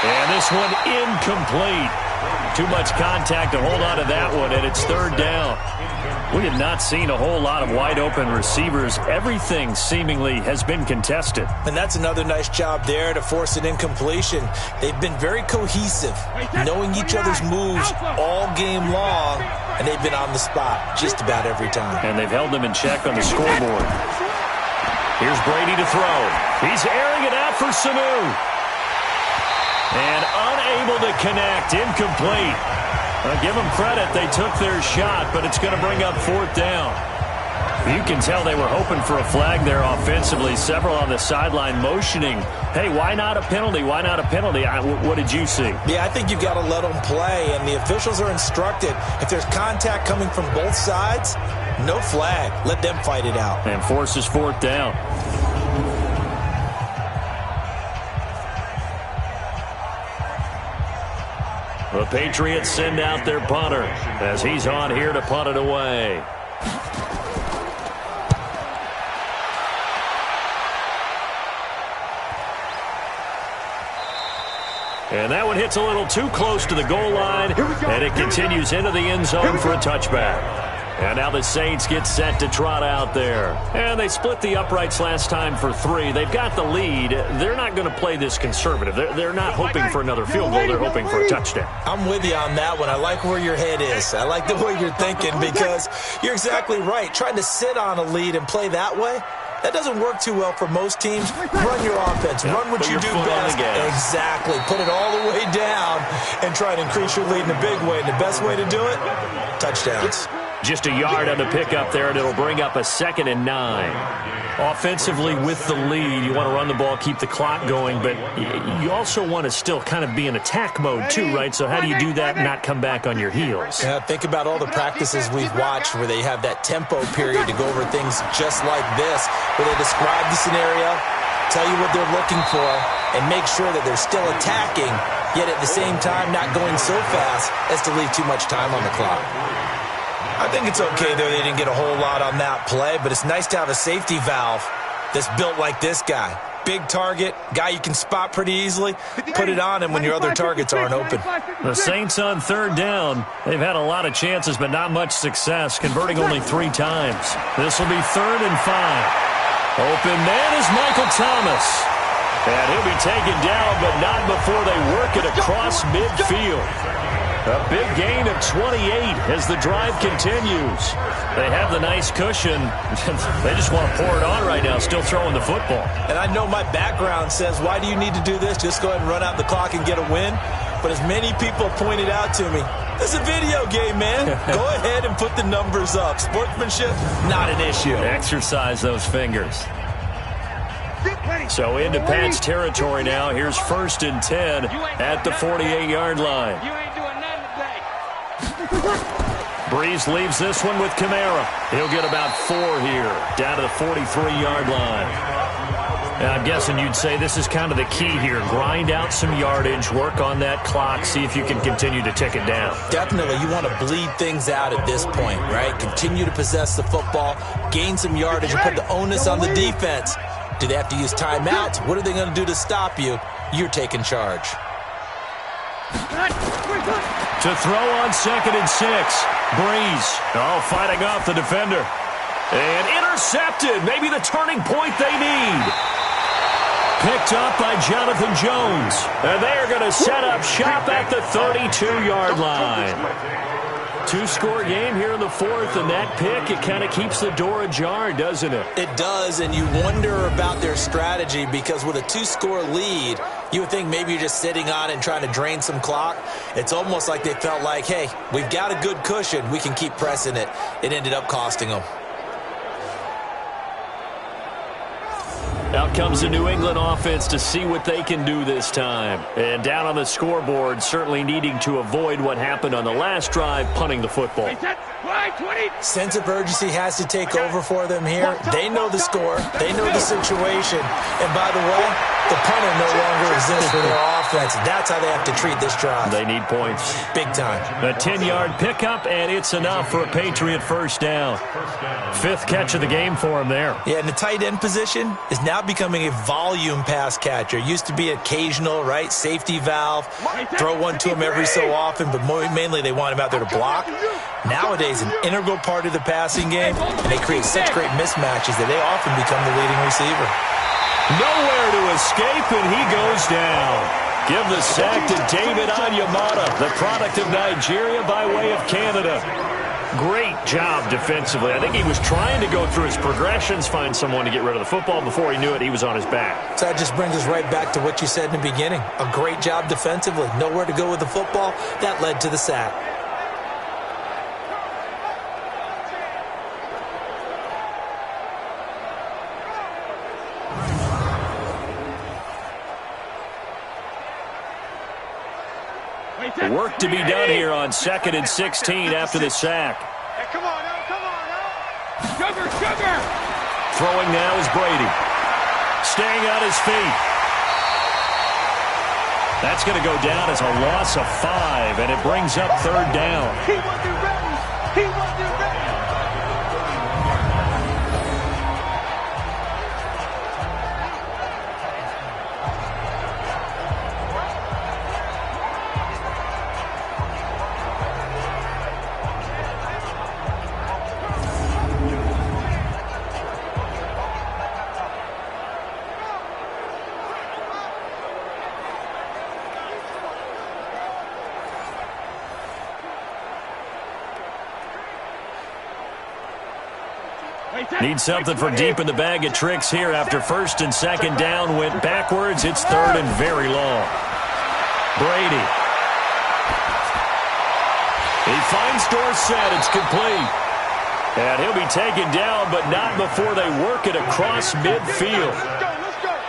And this one incomplete. Too much contact to hold on to that one, and it's third down. We have not seen a whole lot of wide-open receivers. Everything seemingly has been contested. And that's another nice job there to force an incompletion. They've been very cohesive, knowing each other's moves all game long, and they've been on the spot just about every time. And they've held them in check on the scoreboard. Here's Brady to throw. He's airing it out for Sanu. And unable to connect, incomplete. Give them credit, they took their shot, but it's going to bring up fourth down. You can tell they were hoping for a flag there offensively. Several on the sideline motioning, hey, why not a penalty? Why not a penalty? What did you see? Yeah, I think you've got to let them play, and the officials are instructed. If there's contact coming from both sides, no flag. Let them fight it out. And forces fourth down. The Patriots send out their punter as he's on here to punt it away. And that one hits a little too close to the goal line, and it continues into the end zone for a touchback. And now the Saints get set to trot out there. And they split the uprights last time for 3. They've got the lead. They're not going to play this conservative. They're not hoping for another field goal. They're hoping for a touchdown. I'm with you on that one. I like where your head is. I like the way you're thinking because you're exactly right. Trying to sit on a lead and play that way, that doesn't work too well for most teams. Run your offense. Run what you do best. Exactly. Put it all the way down and try to increase your lead in a big way. And the best way to do it, touchdowns. Just a yard on the pickup there, and it'll bring up a 2nd and 9. Offensively with the lead, you want to run the ball, keep the clock going, but you also want to still kind of be in attack mode too, right? So how do you do that and not come back on your heels? Yeah, think about all the practices we've watched where they have that tempo period to go over things just like this, where they describe the scenario, tell you what they're looking for, and make sure that they're still attacking, yet at the same time not going so fast as to leave too much time on the clock. I think it's okay, though, they didn't get a whole lot on that play, but it's nice to have a safety valve that's built like this guy. Big target, guy you can spot pretty easily. Put it on him when your other targets aren't open. The Saints on third down. They've had a lot of chances, but not much success, converting only 3 times. This will be 3rd and 5. Open man is Michael Thomas. And he'll be taken down, but not before they work it across midfield. A big gain of 28 as the drive continues. They have the nice cushion. They just want to pour it on right now, still throwing the football. And I know my background says, why do you need to do this? Just go ahead and run out the clock and get a win. But as many people pointed out to me, it's a video game, man. Go ahead and put the numbers up. Sportsmanship, not an issue. Exercise those fingers. So into Pat's territory now. Here's 1st and 10 at the 48-yard line. Breeze leaves this one with Kamara. He'll get about 4 here, down to the 43-yard line. And I'm guessing you'd say this is kind of the key here. Grind out some yardage, work on that clock, see if you can continue to tick it down. Definitely. You want to bleed things out at this point, right? Continue to possess the football, gain some yardage, and put the onus on the defense. Do they have to use timeouts? What are they going to do to stop you? You're taking charge. To throw on 2nd and 6. Breeze. Oh, fighting off the defender. And intercepted. Maybe the turning point they need. Picked up by Jonathan Jones. And they are going to set up shop at the 32-yard line. 2-score game here in the 4th, and that pick, it kind of keeps the door ajar, doesn't it? It does, and you wonder about their strategy because with a 2-score lead, you would think maybe you're just sitting on it and trying to drain some clock. It's almost like they felt like, hey, we've got a good cushion. We can keep pressing it. It ended up costing them. Out comes the New England offense to see what they can do this time. And down on the scoreboard, certainly needing to avoid what happened on the last drive, punting the football. Sense of urgency has to take over for them here. They know the score. They know the situation. And by the way, The punter no longer exists for their offense. That's how they have to treat this drive. They need points. Big time. A 10-yard pickup, and it's enough for a Patriot first down. 5th catch of the game for him there. Yeah, and the tight end position is now becoming a volume pass catcher. Used to be occasional, right? Safety valve. Throw one to him every so often, but mainly they want him out there to block. Nowadays, an integral part of the passing game, and they create such great mismatches that they often become the leading receiver. Nowhere to escape, and he goes down. Give the sack to David Onyemata, the product of Nigeria by way of Canada. Great job defensively. I think he was trying to go through his progressions, find someone to get rid of the football. Before he knew it, he was on his back. So that just brings us right back to what you said in the beginning. A great job defensively. Nowhere to go with the football. That led to the sack. Work to be done here on 2nd and 16 after the sack. Hey, come on now, come on now. Sugar, sugar. Throwing now is Brady. Staying on his feet. That's going to go down as a loss of 5, and it brings up 3rd down. He wasn't ready. He wasn't ready. Need something from deep in the bag of tricks here after 1st and 2nd down went backwards. It's 3rd and very long. Brady. He finds Dorsett. It's complete. And he'll be taken down, but not before they work it across midfield.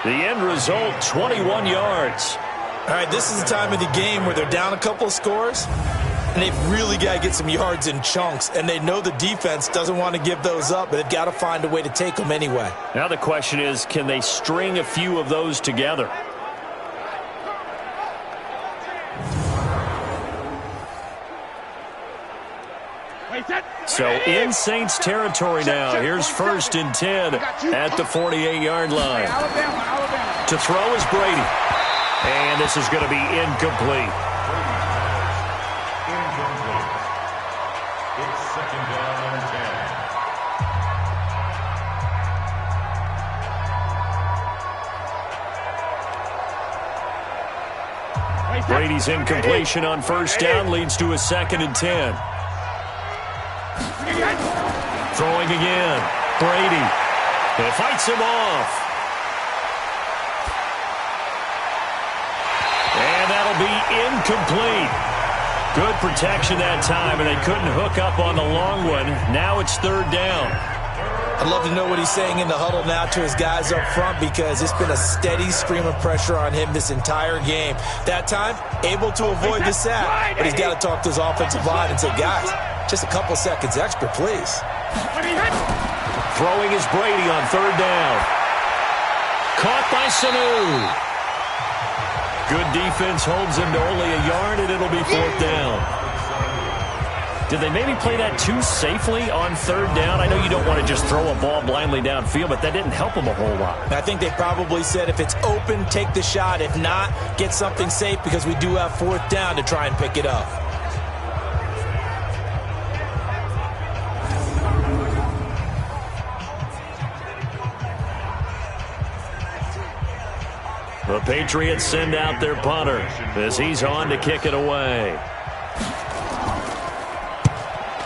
The end result, 21 yards. All right, this is the time of the game where they're down a couple of scores, and they've really got to get some yards in chunks, and they know the defense doesn't want to give those up, but they've got to find a way to take them anyway. Now the question is, can they string a few of those together? So in Saints territory now. Here's 1st and 10 at the 48-yard line. To throw is Brady. And this is going to be incomplete. It's 2nd down and 10. Brady's incompletion on 1st down leads to a 2nd and 10. Throwing again. Brady. He fights him off. And that'll be incomplete. Good protection that time, and they couldn't hook up on the long one. Now it's 3rd down. I'd love to know what he's saying in the huddle now to his guys up front, because it's been a steady stream of pressure on him this entire game. That time, able to avoid the sack, but he's got to talk to his offensive line and say, guys, just a couple seconds extra, please. Throwing is Brady on 3rd down. Caught by Sanu. Good defense holds him to only a yard, and it'll be 4th down. Did they maybe play that too safely on 3rd down? I know you don't want to just throw a ball blindly downfield, but that didn't help them a whole lot. I think they probably said if it's open, take the shot. If not, get something safe, because we do have 4th down to try and pick it up. The Patriots send out their punter as he's on to kick it away.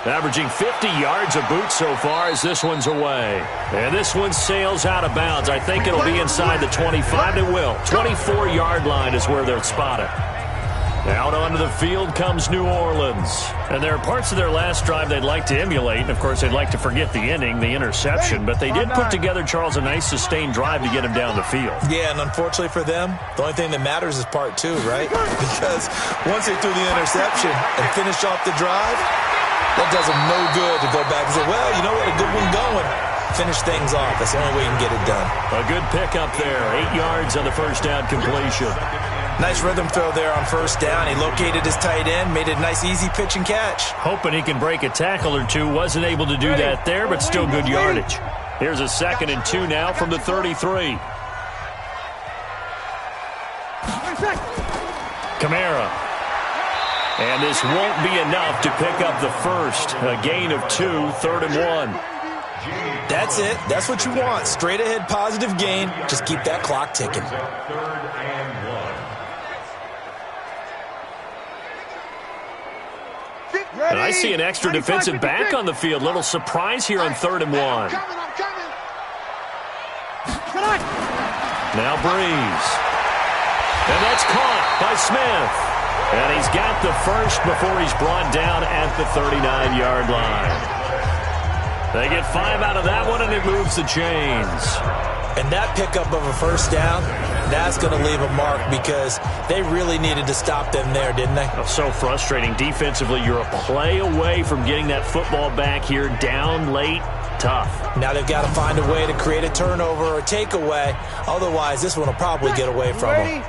Averaging 50 yards a boot so far as this one's away. And this one sails out of bounds. I think it'll be inside the 25. It will. 24-yard line is where they'll spot it. Out onto the field comes New Orleans. And there are parts of their last drive they'd like to emulate. And, of course, they'd like to forget the inning, the interception. But they did put together, Charles, a nice sustained drive to get him down the field. Yeah, and unfortunately for them, the only thing that matters is part 2, right? Because once they threw the interception and finished off the drive, that does them no good to go back and say, well, you know what, a good one going. finish things off. That's the only way you can get it done. A good pickup there. 8 yards on the first down completion. Nice rhythm throw there on first down. He located his tight end, made it a nice easy pitch and catch. Hoping he can break a tackle or two. Wasn't able to do that there, but still good yardage. Here's a 2nd and 2 now from the 33. Kamara. And this won't be enough to pick up the first. A gain of 2, 3rd and 1. That's it. That's what you want. Straight ahead positive gain. Just keep that clock ticking. And I see an extra defensive back on the field. Little surprise here on 3rd and 1. Now Breeze. And that's caught by Smith. And he's got the first before he's brought down at the 39-yard line. They get 5 out of that one, and it moves the chains. And that pickup of a first down, that's going to leave a mark because they really needed to stop them there, didn't they? So frustrating. Defensively, you're a play away from getting that football back here down late. Tough. Now they've got to find a way to create a turnover or a takeaway. Otherwise, this one will probably get away from them.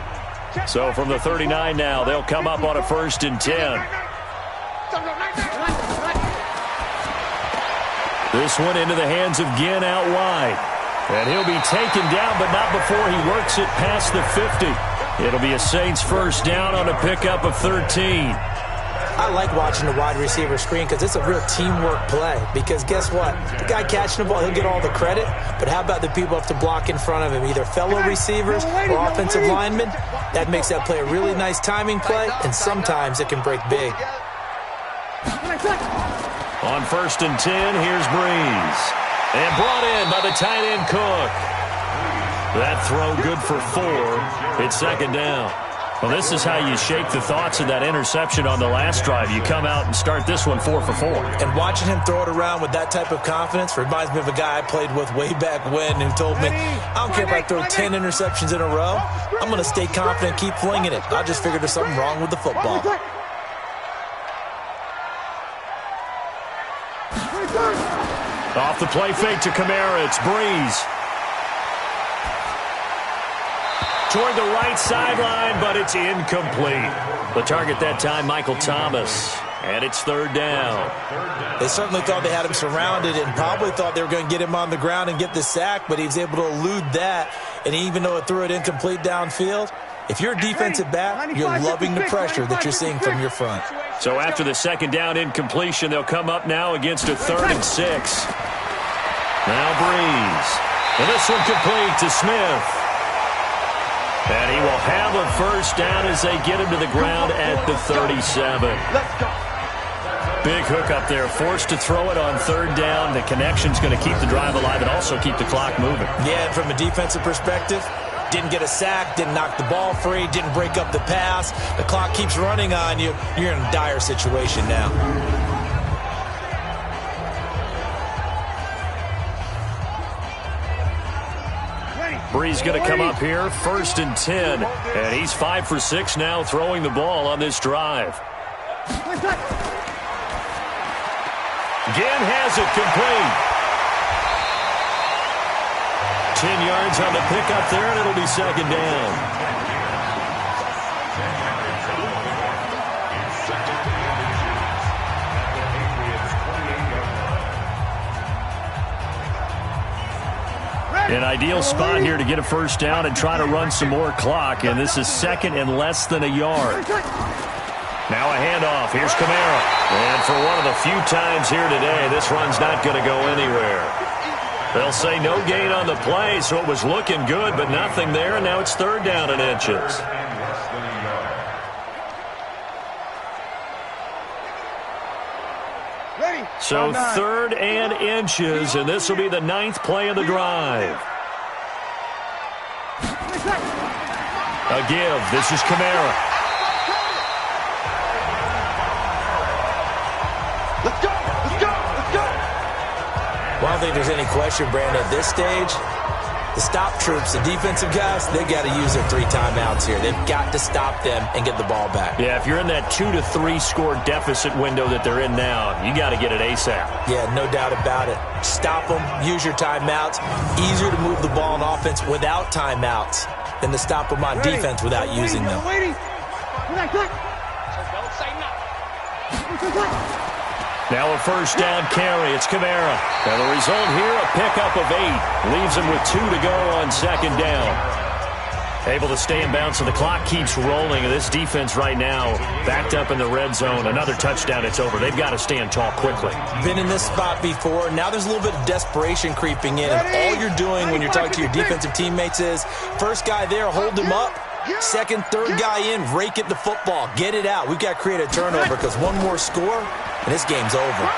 So from the 39 now, they'll come up on a 1st and 10. This one into the hands of Ginn out wide. And he'll be taken down, but not before he works it past the 50. It'll be a Saints first down on a pickup of 13. I like watching the wide receiver screen because it's a real teamwork play. Because guess what? The guy catching the ball, he'll get all the credit. But how about the people have to block in front of him, either fellow receivers or offensive linemen? That makes that play a really nice timing play, and sometimes it can break big. On 1st and 10, here's Breeze. And brought in by the tight end Cook. That throw good for 4. It's 2nd down. Well, this is how you shake the thoughts of that interception on the last drive. You come out and start this one 4 for 4. And watching him throw it around with that type of confidence reminds me of a guy I played with way back when who told me, I don't care if I throw 10 interceptions in a row. I'm going to stay confident and keep flinging it. I just figured there's something wrong with the football. Off the play fake to Kamara, it's Breeze. Toward the right sideline, but it's incomplete. The target that time, Michael Thomas. And it's 3rd down. They certainly thought they had him surrounded and probably thought they were going to get him on the ground and get the sack, but he was able to elude that. And even though it threw it incomplete downfield, if you're a defensive back, you're loving the pressure that you're seeing from your front. So after the 2nd down incompletion, they'll come up now against a 3rd and 6. Now Breeze. And this one complete to Smith. And he will have a first down as they get him to the ground at the 37. Big hook up there, forced to throw it on 3rd down. The connection's going to keep the drive alive and also keep the clock moving. Yeah, and from a defensive perspective, didn't get a sack, didn't knock the ball free, didn't break up the pass. The clock keeps running on you. You're in a dire situation now. Breeze going to come up here, 1st and 10. And he's 5 for 6 now throwing the ball on this drive. Ginn has it complete. 10 yards on the pickup there, and it'll be 2nd down. An ideal spot here to get a first down and try to run some more clock, and this is 2nd and less than a yard. Now a handoff. Here's Kamara. And for one of the few times here today, this run's not going to go anywhere. They'll say no gain on the play, so it was looking good, but nothing there, and now it's 3rd down and inches. So 3rd and inches, and this will be the 9th play of the drive. A give. This is Kamara. Let's go! Let's go! Let's go! Well, I don't think there's any question, Brandon, at this stage, The stop troops, the defensive guys, they've got to use their 3 timeouts here. They've got to stop them and get the ball back. Yeah, if you're in that 2 to 3 score deficit window that they're in now, you got to get it ASAP. Yeah, no doubt about it. Stop them, use your timeouts. Easier to move the ball on offense without timeouts than to stop them on defense without using them. Now a first down carry. It's Kamara. And the result here, a pickup of 8. Leaves him with 2 to go on second down. Able to stay in bounds, so the clock keeps rolling. And this defense right now backed up in the red zone. Another touchdown, it's over. They've got to stand tall quickly. Been in this spot before. Now there's a little bit of desperation creeping in. And all you're doing when you're talking to your defensive teammates is, first guy there, hold him up. Second, third guy in, rake at the football. Get it out. We've got to create a turnover because one more score, and this game's over.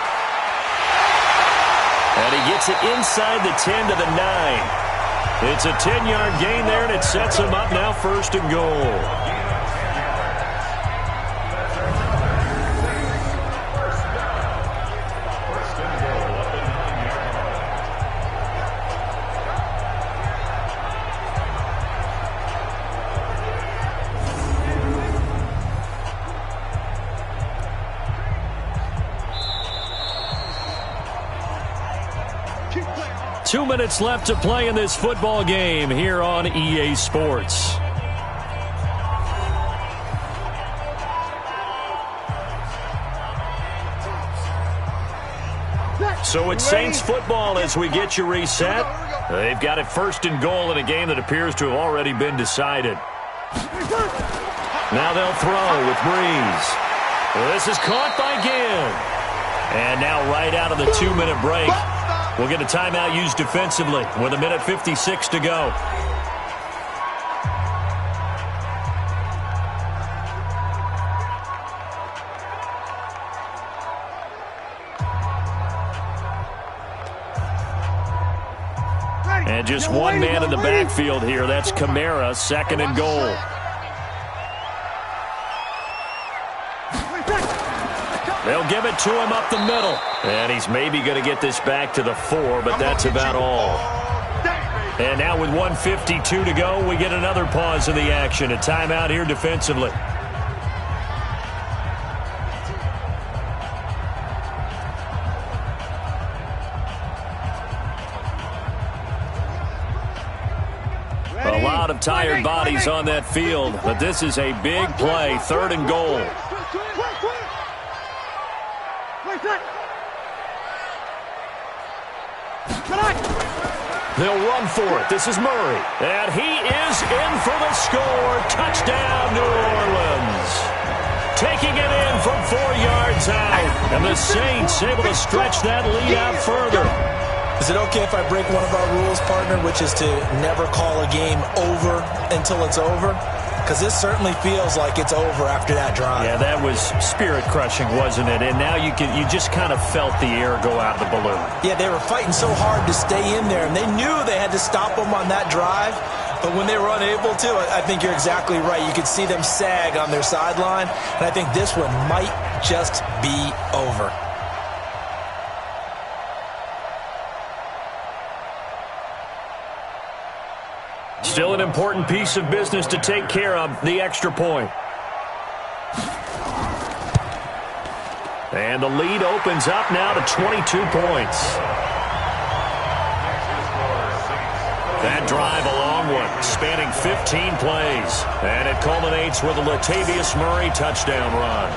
And he gets it inside the 10 to the 9. It's a 10-yard gain there, and it sets him up now first and goal. 2 minutes left to play in this football game here on EA Sports. So it's Saints football as we get you reset. They've got it first and goal in a game that appears to have already been decided. Now they'll throw with Breeze. This is caught by Gibb. And now right out of the 2-minute break, we'll get a timeout used defensively with 1:56 to go. And just one man in the backfield here. That's Kamara, second and goal. They'll give it to him up the middle. And he's maybe going to get this back to the 4, but that's about all. And now with 1:52 to go, we get another pause in the action. A timeout here defensively. A lot of tired bodies on that field, but this is a big play, third and goal. They'll run for it. This is Murray. And he is in for the score. Touchdown, New Orleans. Taking it in from 4 yards out. And the Saints able to stretch that lead out further. Is it okay if I break one of our rules, partner, which is to never call a game over until it's over? Because this certainly feels like it's over after that drive. Yeah, that was spirit-crushing, wasn't it? And now you just kind of felt the air go out of the balloon. Yeah, they were fighting so hard to stay in there, and they knew they had to stop them on that drive. But when they were unable to, I think you're exactly right. You could see them sag on their sideline, and I think this one might just be over. Still an important piece of business to take care of, the extra point. And the lead opens up now to 22 points. That drive a long one, spanning 15 plays. And it culminates with a Latavius Murray touchdown run.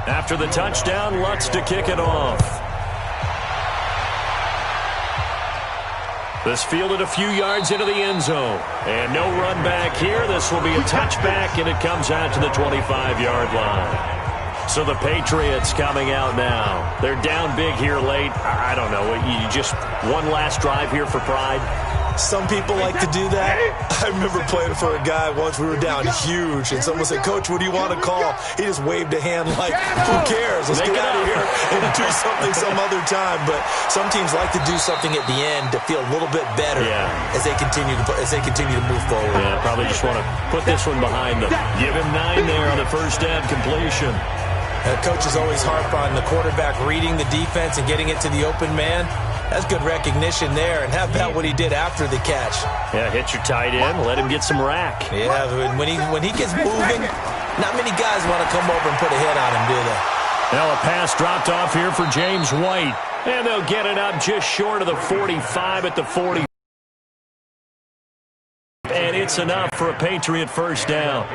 After the touchdown, Lutz to kick it off. This fielded a few yards into the end zone. And no run back here. This will be a touchback, and it comes out to the 25-yard line. So the Patriots coming out now. They're down big here late. I don't know. You just one last drive here for pride. Some people like to do that. I remember playing for a guy once. We were down huge, and someone said, "Coach, what do you want to call?" He just waved a hand like, "Who cares? Let's get out of here and do something some other time." But some teams like to do something at the end to feel a little bit better as they continue to move forward. Yeah, probably just want to put this one behind them. Give him 9 there on the first down completion. Coaches always harp on the quarterback reading the defense and getting it to the open man. That's good recognition there. And how about what he did after the catch? Yeah, hit your tight end, let him get some rack. Yeah, when he gets moving, not many guys want to come over and put a hit on him, do they? Now a pass dropped off here for James White. And they'll get it up just short of the 45 at the 40. And it's enough for a Patriot first down.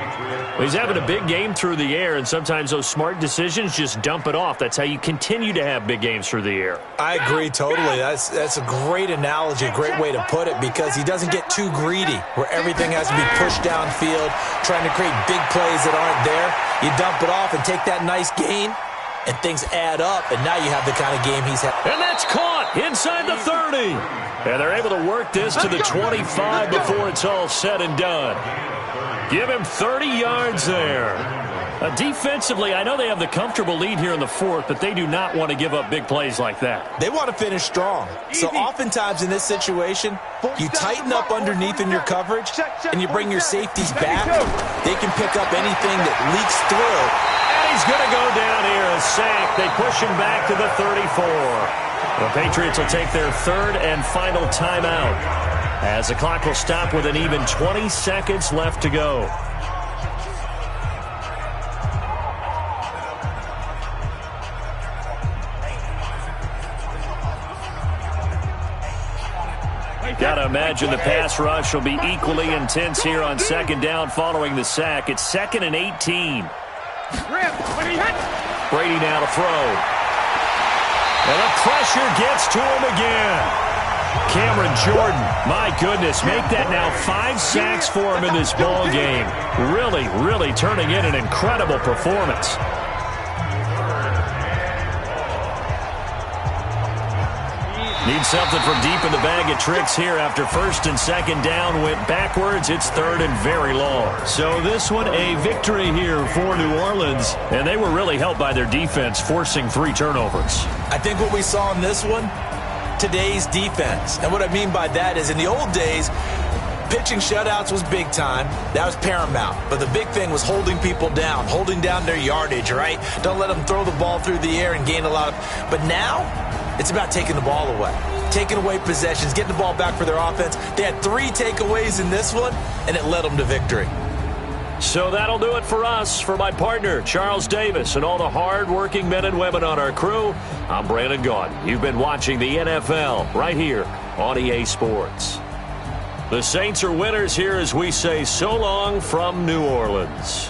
Well, he's having a big game through the air, and sometimes those smart decisions just dump it off. That's how you continue to have big games through the air. I agree totally. That's a great analogy, a great way to put it, because he doesn't get too greedy where everything has to be pushed downfield, trying to create big plays that aren't there. You dump it off and take that nice gain, and things add up, and now you have the kind of game he's had. And that's caught inside the 30. And they're able to work this to the 25 before it's all said and done. Give him 30 yards there. Defensively, I know they have the comfortable lead here in the fourth, but they do not want to give up big plays like that. They want to finish strong. So oftentimes in this situation, you tighten up underneath in your coverage, and you bring your safeties back. They can pick up anything that leaks through. And he's going to go down here, a sack. They push him back to the 34. The Patriots will take their third and final timeout, as the clock will stop with an even 20 seconds left to go. Gotta imagine the pass rush will be equally intense here on second down following the sack. It's 2nd and 18. Brady now to throw. And the pressure gets to him again. Cameron Jordan, my goodness, make that now 5 sacks for him in this ball game. Really, really turning in an incredible performance. Need something from deep in the bag of tricks here after first and second down went backwards. It's third and very long. So this one a victory here for New Orleans. And they were really helped by their defense, forcing 3 turnovers. I think what we saw in this one, today's defense. And what I mean by that is in the old days, pitching shutouts was big time. That was paramount. But the big thing was holding people down, holding down their yardage, right? Don't let them throw the ball through the air and gain a lot of... But now, it's about taking the ball away. Taking away possessions, getting the ball back for their offense. They had 3 takeaways in this one, and it led them to victory. So that'll do it for us. For my partner, Charles Davis, and all the hard-working men and women on our crew, I'm Brandon Gaudin. You've been watching the NFL right here on EA Sports. The Saints are winners here as we say so long from New Orleans.